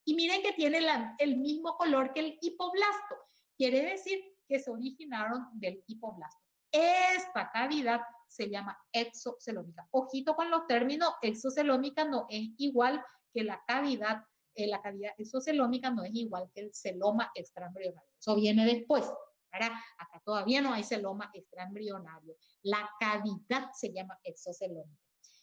Y miren que tiene el mismo color que el hipoblasto. Quiere decir que se originaron del hipoblasto. Esta cavidad se llama exocelómica. Ojito con los términos, exocelómica no es igual que la cavidad exocelómica no es igual que el celoma extraembrionario. Eso viene después, ¿verdad? Acá todavía no hay celoma extraembrionario. La cavidad se llama exocelómica.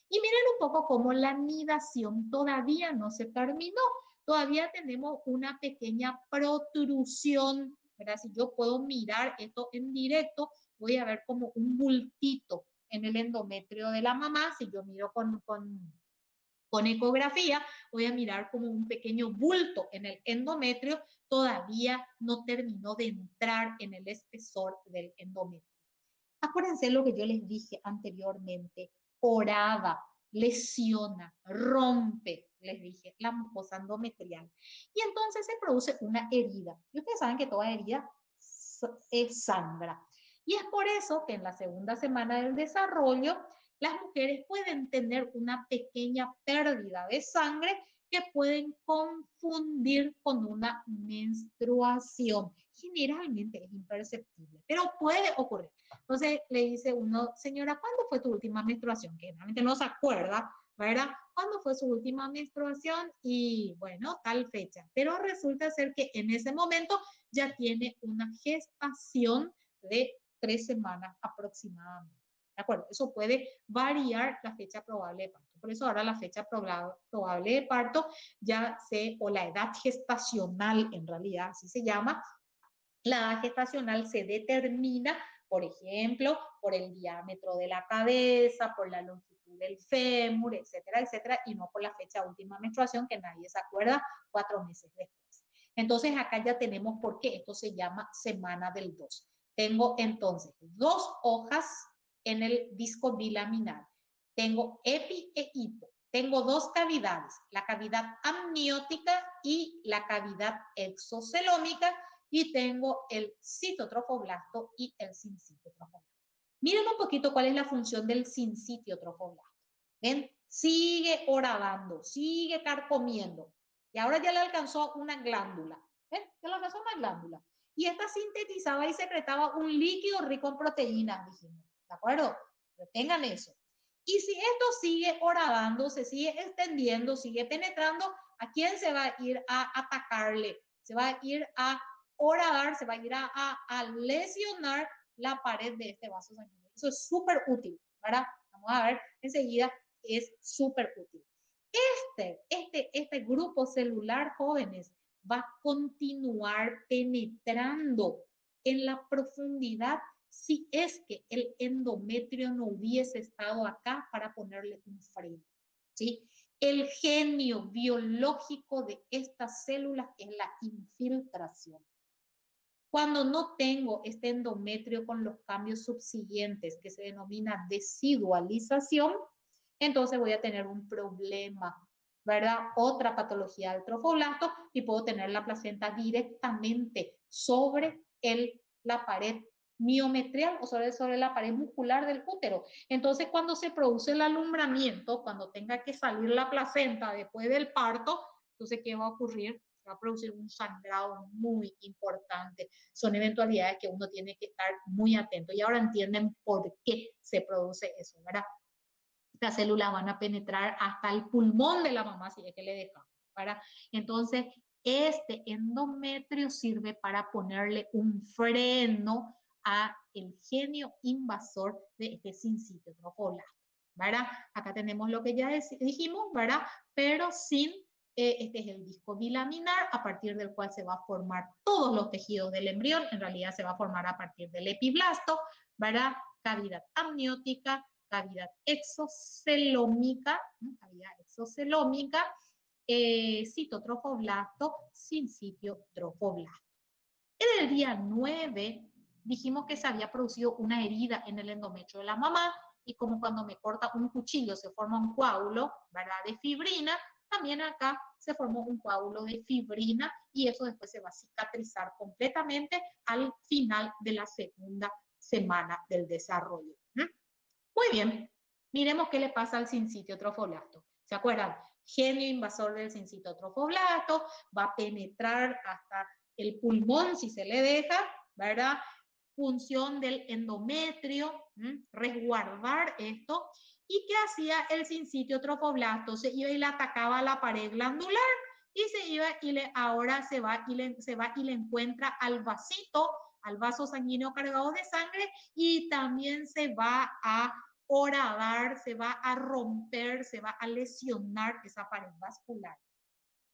Y miren un poco cómo la nidación todavía no se terminó. Todavía tenemos una pequeña protrusión, ¿verdad? Si yo puedo mirar esto en directo, voy a ver como un bultito en el endometrio de la mamá. Si yo miro con Con ecografía voy a mirar como un pequeño bulto en el endometrio, todavía no terminó de entrar en el espesor del endometrio. Acuérdense lo que yo les dije anteriormente, horada, lesiona, rompe, les dije, la mucosa endometrial. Y entonces se produce una herida. Y ustedes saben que toda herida es sangra. Y es por eso que en la segunda semana del desarrollo, las mujeres pueden tener una pequeña pérdida de sangre que pueden confundir con una menstruación. Generalmente es imperceptible, pero puede ocurrir. Entonces le dice uno, señora, ¿cuándo fue tu última menstruación? Que realmente no se acuerda, ¿verdad? ¿Cuándo fue su última menstruación? Y bueno, tal fecha. Pero resulta ser que en ese momento ya tiene una gestación de 3 semanas aproximadamente. ¿De acuerdo? Eso puede variar la fecha probable de parto. Por eso ahora la fecha probable de parto o la edad gestacional en realidad, así se llama, la edad gestacional se determina, por ejemplo, por el diámetro de la cabeza, por la longitud del fémur, etcétera, etcétera, y no por la fecha de última menstruación, que nadie se acuerda 4 meses después. Entonces acá ya tenemos por qué esto se llama semana del 2. Tengo entonces 2 hojas en el disco bilaminar. Tengo epi e hipo. Tengo 2 cavidades, la cavidad amniótica y la cavidad exocelómica, y tengo el citotrofoblasto y el sincitiotrofoblasto. Miren un poquito cuál es la función del sincitiotrofoblasto. ¿Ven? Sigue horadando, sigue carcomiendo. Y ahora ya le alcanzó una glándula. ¿Ven? Ya le alcanzó una glándula. Y esta sintetizaba y secretaba un líquido rico en proteínas, dijimos. ¿De acuerdo? Retengan eso. Y si esto sigue horadando, se sigue extendiendo, sigue penetrando, ¿a quién se va a ir a atacarle? Se va a ir a horadar, se va a ir a lesionar la pared de este vaso sanguíneo. Eso es súper útil, ¿verdad? Vamos a ver enseguida, es súper útil. Este grupo celular, jóvenes, va a continuar penetrando en la profundidad si es que el endometrio no hubiese estado acá para ponerle un freno, ¿sí? El genio biológico de estas células es la infiltración. Cuando no tengo este endometrio con los cambios subsiguientes, que se denomina desidualización, entonces voy a tener un problema, ¿verdad? Otra patología del trofoblasto, y puedo tener la placenta directamente sobre la pared miometrial o sobre la pared muscular del útero. Entonces, cuando se produce el alumbramiento, cuando tenga que salir la placenta después del parto, entonces, ¿qué va a ocurrir? Va a producir un sangrado muy importante. Son eventualidades que uno tiene que estar muy atento. Y ahora entienden por qué se produce eso, ¿verdad? Estas células van a penetrar hasta el pulmón de la mamá si es que le dejamos, ¿verdad? Entonces, este endometrio sirve para ponerle un freno a el genio invasor de este sincitiotrofoblasto, ¿verdad? Acá tenemos lo que ya dijimos, ¿verdad? Pero sin este es el disco bilaminar, a partir del cual se va a formar todos los tejidos del embrión. En realidad se va a formar a partir del epiblasto, ¿verdad? Cavidad amniótica, cavidad exocelómica, citotrofoblasto, sincitiotrofoblasto. En el día 9 dijimos que se había producido una herida en el endometrio de la mamá, y como cuando me corta un cuchillo se forma un coágulo, ¿verdad?, de fibrina, también acá se formó un coágulo de fibrina, y eso después se va a cicatrizar completamente al final de la segunda semana del desarrollo. Muy bien, miremos qué le pasa al sincitiotrofoblasto. ¿Se acuerdan? Genio invasor del sincitiotrofoblasto, va a penetrar hasta el pulmón si se le deja, ¿verdad? Función del endometrio, resguardar esto. ¿Y qué hacía el sincitiotrofoblasto? Se iba y le atacaba a la pared glandular, y se iba y ahora se va y le encuentra al vasito, al vaso sanguíneo cargado de sangre, y también se va a horadar, se va a romper, se va a lesionar esa pared vascular.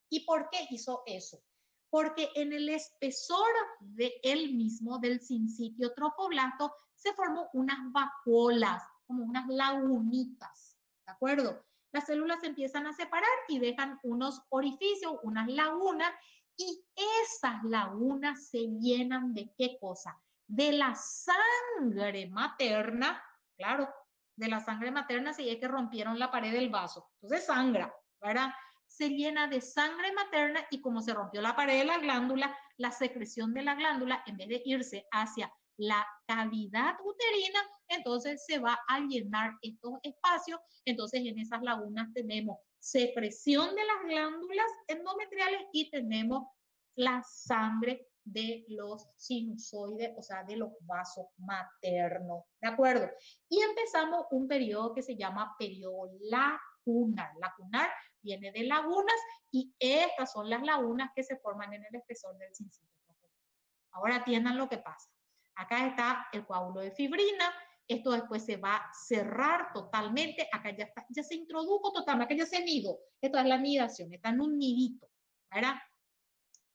¿Y por qué hizo eso? Porque en el espesor de él mismo, del sincitiotrofoblasto, se formó unas vacuolas, como unas lagunitas, ¿de acuerdo? las células se empiezan a separar y dejan unos orificios, unas lagunas, y esas lagunas se llenan de ¿qué cosa? De la sangre materna, claro, de la sangre materna si es que rompieron la pared del vaso, entonces sangra, ¿verdad? Se llena de sangre materna y como se rompió la pared de la glándula, la secreción de la glándula, en vez de irse hacia la cavidad uterina, entonces se va a llenar estos espacios. Entonces en esas lagunas tenemos secreción de las glándulas endometriales y tenemos la sangre de los sinusoides, o sea, de los vasos maternos, ¿de acuerdo? Y empezamos un periodo que se llama periodo lacunar. Lacunar viene de lagunas y estas son las lagunas que se forman en el espesor del sincito trofoblasta. Ahora atiendan lo que pasa. Acá está el coágulo de fibrina, esto después se va a cerrar totalmente, acá ya, está, ya se introdujo totalmente, acá ya se nidó, esto es la nidación, está en un nidito, ¿verdad?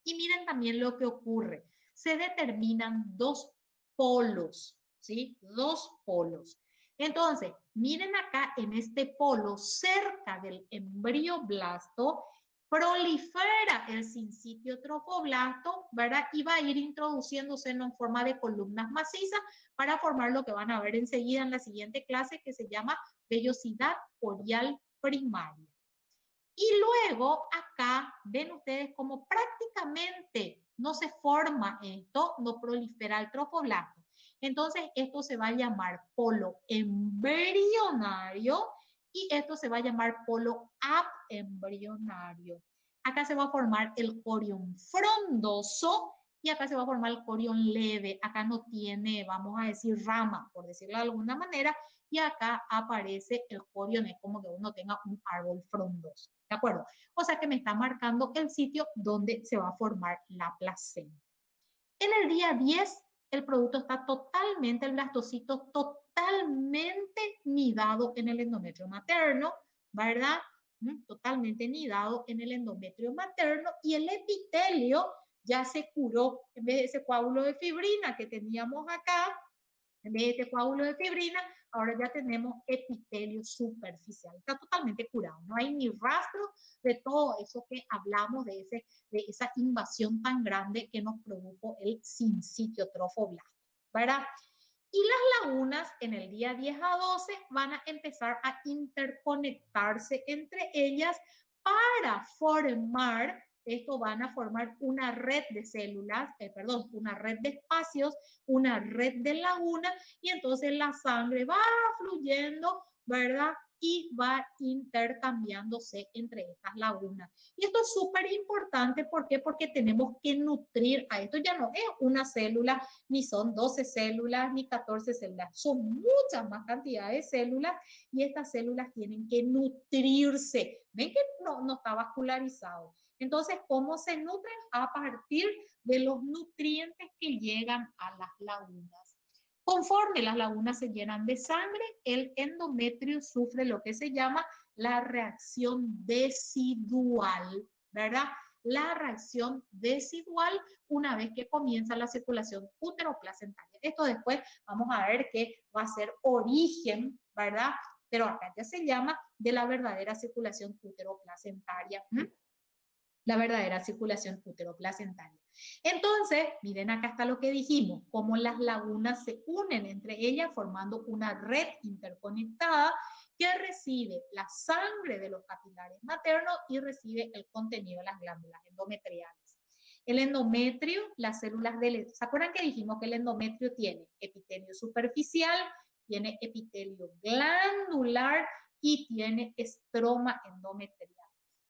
Y miren también lo que ocurre, se determinan dos polos, ¿sí? Dos polos. Entonces, miren acá en este polo, cerca del embrioblasto, prolifera el sincitio trofoblasto, ¿verdad? Y va a ir introduciéndose en forma de columnas macizas para formar lo que van a ver enseguida en la siguiente clase, que se llama vellosidad corial primaria. Y luego acá ven ustedes como prácticamente no se forma esto, no prolifera el trofoblasto. Entonces esto se va a llamar polo embrionario y esto se va a llamar polo abembrionario. Acá se va a formar el corión frondoso y acá se va a formar el corión leve. Acá no tiene, vamos a decir, rama, por decirlo de alguna manera, y acá aparece el corión, es como que uno tenga un árbol frondoso, ¿de acuerdo? O sea que me está marcando el sitio donde se va a formar la placenta. En el día 10, el producto está totalmente, el blastocito totalmente nidado en el endometrio materno, ¿verdad? Totalmente nidado en el endometrio materno y el epitelio ya se curó, en vez de ese coágulo de fibrina que teníamos acá, en vez de este coágulo de fibrina, ahora ya tenemos epitelio superficial. Está totalmente curado. No hay ni rastro de todo eso que hablamos, de esa invasión tan grande que nos produjo el sincitio trofoblasto, ¿verdad? Y las lagunas en el día 10 a 12 van a empezar a interconectarse entre ellas para formar, esto van a formar una red de células, una red de espacios, una red de lagunas, y entonces la sangre va fluyendo, ¿verdad? Y va intercambiándose entre estas lagunas. Y esto es súper importante, ¿por qué? Porque tenemos que nutrir a esto. Ya no es una célula, ni son 12 células, ni 14 células, son muchas más cantidades de células y estas células tienen que nutrirse. ¿Ven que no está vascularizado? Entonces, ¿cómo se nutren? A partir de los nutrientes que llegan a las lagunas. Conforme las lagunas se llenan de sangre, el endometrio sufre lo que se llama la reacción decidual, ¿verdad? La reacción decidual una vez que comienza la circulación uteroplacentaria. Esto después vamos a ver que va a ser origen, ¿verdad? Pero acá ya se llama de la verdadera circulación uteroplacentaria. La verdadera circulación uteroplacentaria. Entonces, miren acá está lo que dijimos, cómo las lagunas se unen entre ellas formando una red interconectada que recibe la sangre de los capilares maternos y recibe el contenido de las glándulas endometriales. El endometrio, las células del... ¿Se acuerdan que dijimos que el endometrio tiene epitelio superficial, tiene epitelio glandular y tiene estroma endometrial?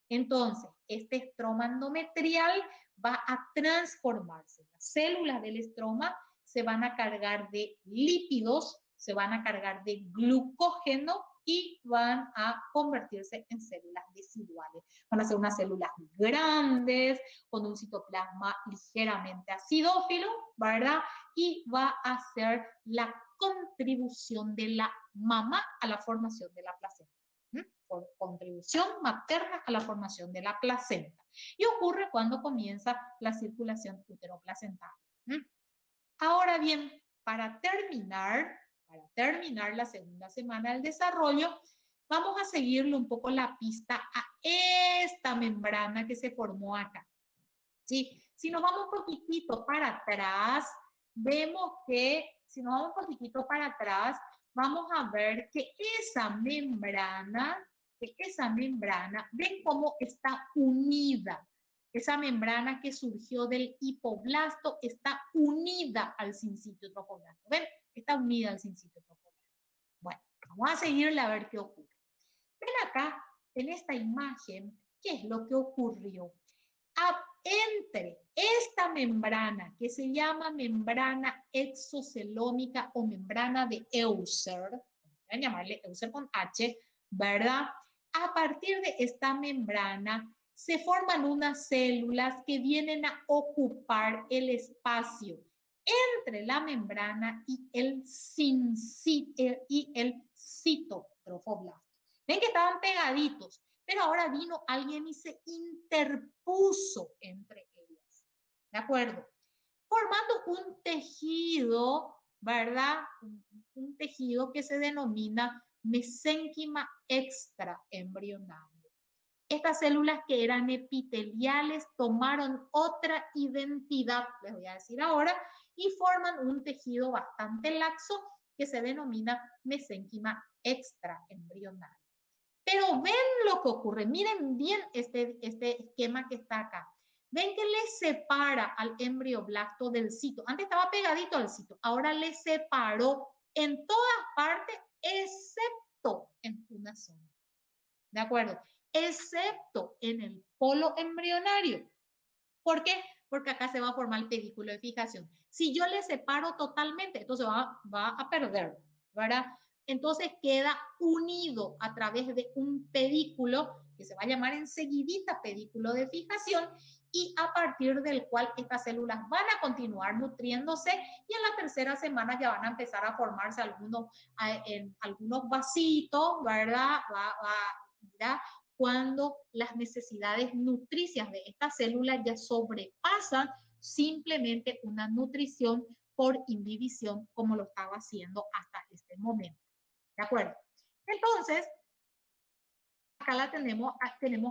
Entonces, este estroma endometrial va a transformarse. Las células del estroma se van a cargar de lípidos, se van a cargar de glucógeno y van a convertirse en células deciduales. Van a ser unas células grandes, con un citoplasma ligeramente acidófilo, ¿verdad? Y va a ser la contribución de la mamá a la formación de la placenta. Por contribución materna a la formación de la placenta. Y ocurre cuando comienza la circulación uteroplacentaria. Ahora bien, para terminar la segunda semana del desarrollo, vamos a seguirle un poco la pista a esta membrana que se formó acá. ¿Sí? Si nos vamos un poquitito para atrás, vemos que, si nos vamos un poquitito para atrás, vamos a ver que esa membrana, ven cómo está unida. Esa membrana que surgió del hipoblasto está unida al sincitio trofoblasto. ¿Ven? Está unida al sincitio trofoblasto. Bueno, vamos a seguirle a ver qué ocurre. Ven acá, en esta imagen, ¿qué es lo que ocurrió? Entre esta membrana, que se llama membrana exocelómica o membrana de Euser, voy a llamarle Euser con H, ¿verdad? A partir de esta membrana se forman unas células que vienen a ocupar el espacio entre la membrana y el citotrofoblasto. Ven que estaban pegaditos, pero ahora vino alguien y se interpuso entre ellas. ¿De acuerdo? Formando un tejido, ¿verdad? Un tejido que se denomina mesénquima extraembrionario. Estas células que eran epiteliales tomaron otra identidad, les voy a decir ahora, y forman un tejido bastante laxo que se denomina mesénquima extraembrionario. Pero ven lo que ocurre, miren bien este esquema que está acá. Ven que le separa al embrioblasto del cito. Antes estaba pegadito al cito, ahora le separó en todas partes, excepto en una zona. ¿De acuerdo? Excepto en el polo embrionario. ¿Por qué? Porque acá se va a formar el pedículo de fijación. Si yo le separo totalmente, entonces va a perder, ¿verdad? Entonces queda unido a través de un pedículo que se va a llamar enseguidita pedículo de fijación y a partir del cual estas células van a continuar nutriéndose y en la tercera semana ya van a empezar a formarse algunos vasitos, ¿verdad? ¿verdad? Cuando las necesidades nutricias de estas células ya sobrepasan simplemente una nutrición por inhibición como lo estaba haciendo hasta este momento. ¿De acuerdo? Entonces, acá tenemos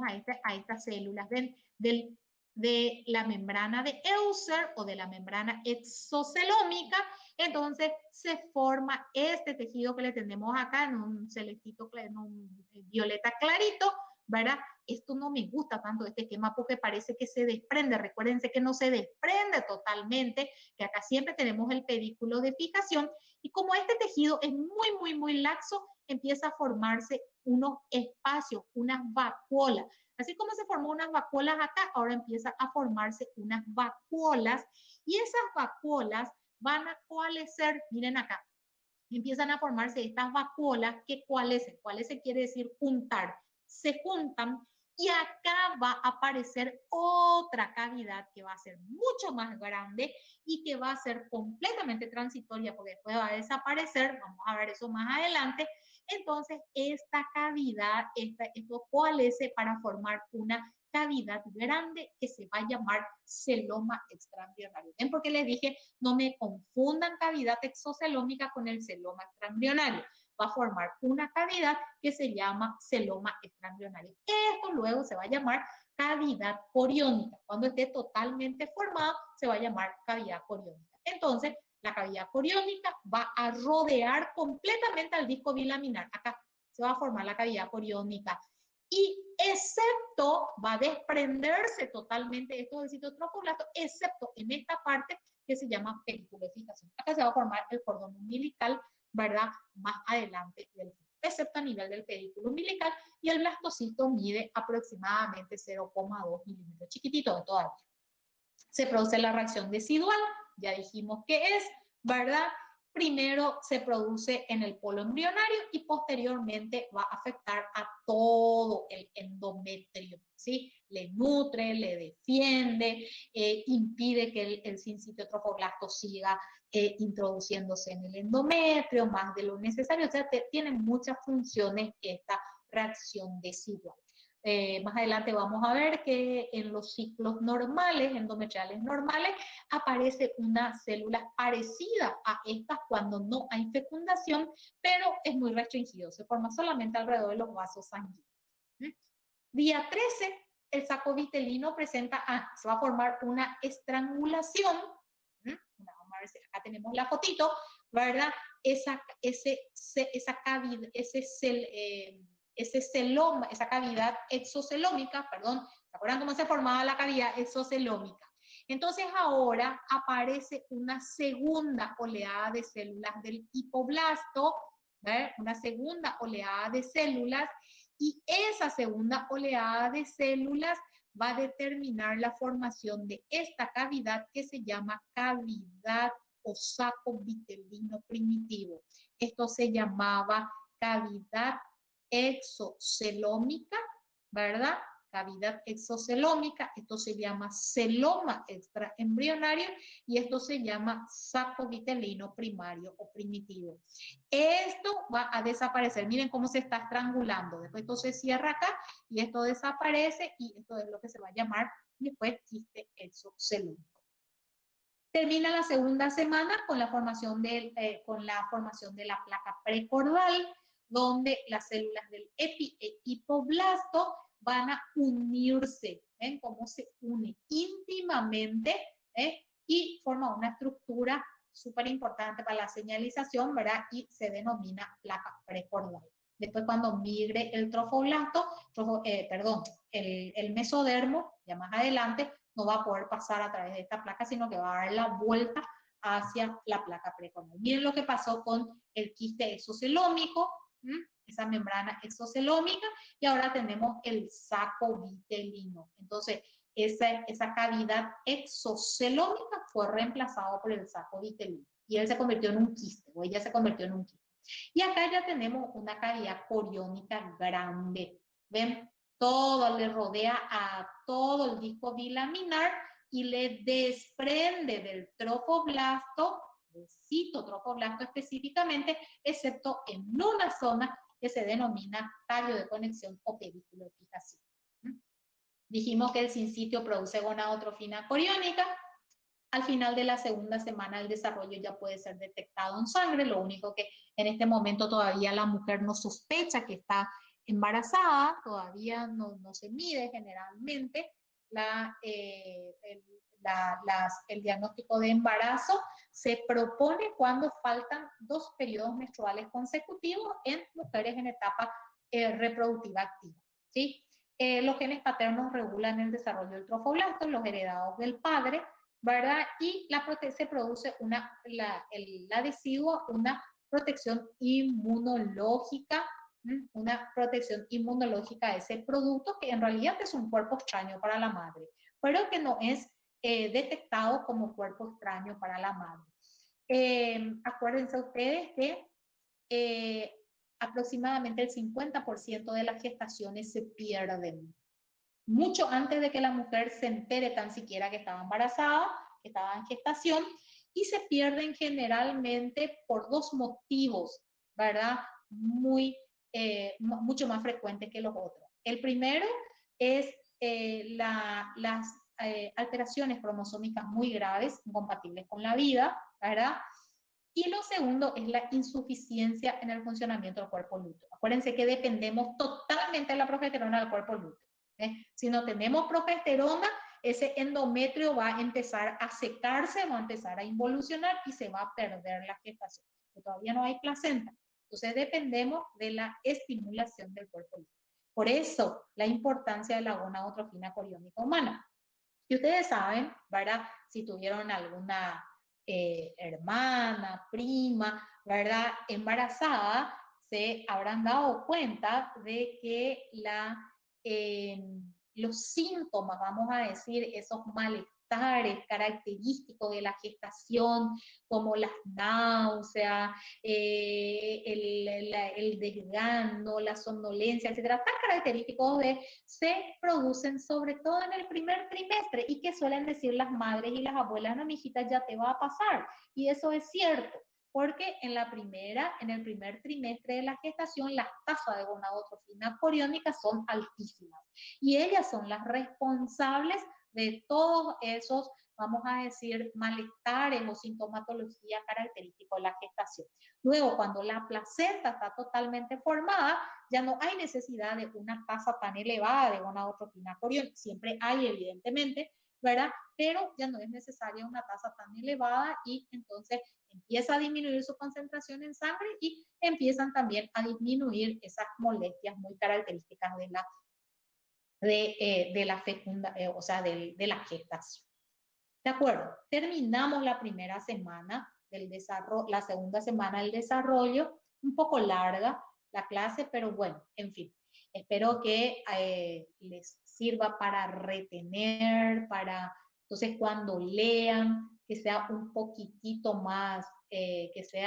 a estas células de la membrana de Euser o de la membrana exocelómica. Entonces se forma este tejido que le tenemos acá en un celestito, en un violeta clarito, ¿verdad? Esto no me gusta tanto este esquema porque parece que se desprende. Recuérdense que no se desprende totalmente, que acá siempre tenemos el pedículo de fijación y como este tejido es muy laxo, empieza a formarse unos espacios, unas vacuolas. Así como se formó unas vacuolas acá, ahora empieza a formarse unas vacuolas y esas vacuolas van a coalescer, miren acá, empiezan a formarse estas vacuolas que coalescen. Coalescen quiere decir juntar. Se juntan y acá va a aparecer otra cavidad que va a ser mucho más grande y que va a ser completamente transitoria porque después va a desaparecer, vamos a ver eso más adelante. Entonces, esta cavidad, esto coalesce para formar una cavidad grande que se va a llamar celoma extraembrionario. ¿Ven? Porque les dije, no me confundan cavidad exocelómica con el celoma extraembrionario. Va a formar una cavidad que se llama celoma extraembrionario. Esto luego se va a llamar cavidad coriónica. Cuando esté totalmente formado, se va a llamar cavidad coriónica. Entonces, la cavidad coriónica va a rodear completamente al disco bilaminar. Acá se va a formar la cavidad coriónica. Y excepto, va a desprenderse totalmente esto del citotrofoblasto, excepto en esta parte que se llama pedículo de fijación. Acá se va a formar el cordón umbilical, ¿verdad? Más adelante del fin, excepto a nivel del pedículo umbilical, y el blastocito mide aproximadamente 0,2 milímetros, chiquitito de todavía. Se produce la reacción decidual, ya dijimos que es, ¿verdad? Primero se produce en el polo embrionario y posteriormente va a afectar a todo el endometrio, ¿sí? Le nutre, le defiende, impide que el sincitio trofoblasto siga introduciéndose en el endometrio más de lo necesario, o sea, tiene muchas funciones esta reacción decidual. más adelante vamos a ver que en los ciclos normales, endometriales normales, aparece una célula parecida a estas cuando no hay fecundación, pero es muy restringido, se forma solamente alrededor de los vasos sanguíneos. Día 13, el saco vitelino presenta, se va a formar una estrangulación. Vamos a ver si acá tenemos la fotito, ¿verdad? Esa cavidad, ese celoma, esa cavidad exocelómica, perdón, ¿se acuerdan cómo se formaba la cavidad exocelómica? Entonces ahora aparece una segunda oleada de células del hipoblasto, ¿ver? Una segunda oleada de células, y esa segunda oleada de células va a determinar la formación de esta cavidad que se llama cavidad o saco vitelino primitivo. Esto se llamaba cavidad exocelómica, ¿verdad? Cavidad exocelómica, esto se llama celoma extraembrionario y esto se llama saco vitelino primario o primitivo. Esto va a desaparecer, miren cómo se está estrangulando, después esto se cierra acá y esto desaparece y esto es lo que se va a llamar después quiste exocelómico. Termina la segunda semana con la formación de la placa precordal, donde las células del epi e hipoblasto van a unirse. ¿Ven cómo se une íntimamente? Y forma una estructura súper importante para la señalización, ¿verdad? Y se denomina placa precordal. Después cuando migre el trofoblasto, el mesodermo, ya más adelante, no va a poder pasar a través de esta placa, sino que va a dar la vuelta hacia la placa precordal. Miren lo que pasó con el quiste exocelómico, esa membrana exocelómica, y ahora tenemos el saco vitelino. Entonces, esa cavidad exocelómica fue reemplazada por el saco vitelino, y él se convirtió en un quiste, o ella se convirtió en un quiste. Y acá ya tenemos una cavidad coriónica grande. ¿Ven? Todo le rodea a todo el disco bilaminar y le desprende del trofoblasto, del citotrofoblasto específicamente, excepto en una zona que se denomina tallo de conexión o pedículo de fijación. Dijimos que el sincitio produce gonadotrofina coriónica. Al final de la segunda semana el desarrollo ya puede ser detectado en sangre, lo único que en este momento todavía la mujer no sospecha que está embarazada, todavía no se mide generalmente el diagnóstico de embarazo, se propone cuando faltan 2 periodos menstruales consecutivos en mujeres en etapa reproductiva activa, ¿sí? Los genes paternos regulan el desarrollo del trofoblasto, los heredados del padre, ¿verdad? Y se produce el adhesivo, una protección inmunológica, de ese producto que en realidad es un cuerpo extraño para la madre, pero que no es detectado como cuerpo extraño para la madre. Acuérdense ustedes que aproximadamente el 50% de las gestaciones se pierden mucho antes de que la mujer se entere tan siquiera que estaba embarazada, que estaba en gestación, y se pierden generalmente por 2 motivos, ¿verdad? Mucho más frecuentes que los otros. El primero es las alteraciones cromosómicas muy graves, incompatibles con la vida, ¿verdad? Y lo segundo es la insuficiencia en el funcionamiento del cuerpo lúteo. Acuérdense que dependemos totalmente de la progesterona del cuerpo lúteo. Si no tenemos progesterona, ese endometrio va a empezar a secarse, va a empezar a involucionar y se va a perder la gestación. Pero todavía no hay placenta. Entonces dependemos de la estimulación del cuerpo lúteo. Por eso la importancia de la gonadotrofina coriónica humana. Y ustedes saben, ¿verdad? Si tuvieron alguna hermana, prima, ¿verdad? Embarazada, se habrán dado cuenta de que los síntomas, vamos a decir, esos malestares característicos de la gestación, como las náuseas, el desgano, la somnolencia, etcétera, tan característicos se producen sobre todo en el primer trimestre y que suelen decir las madres y las abuelas, no, mijita, ya te va a pasar. Y eso es cierto, porque en el primer trimestre de la gestación, las tasas de gonadotrofina coriónica son altísimas y ellas son las responsables de todos esos, vamos a decir, malestares o sintomatología característicos de la gestación. Luego, cuando la placenta está totalmente formada, ya no hay necesidad de una tasa tan elevada de gonadotropina coriónica. Siempre hay, evidentemente, ¿verdad? Pero ya no es necesaria una tasa tan elevada y entonces empieza a disminuir su concentración en sangre y empiezan también a disminuir esas molestias muy características de la fecunda, o sea, de la gestación. ¿De acuerdo? Terminamos la primera semana del desarrollo, la segunda semana del desarrollo, un poco larga la clase, pero bueno, en fin. Espero que les sirva para retener, para entonces cuando lean, que sea un poquitito más, que sea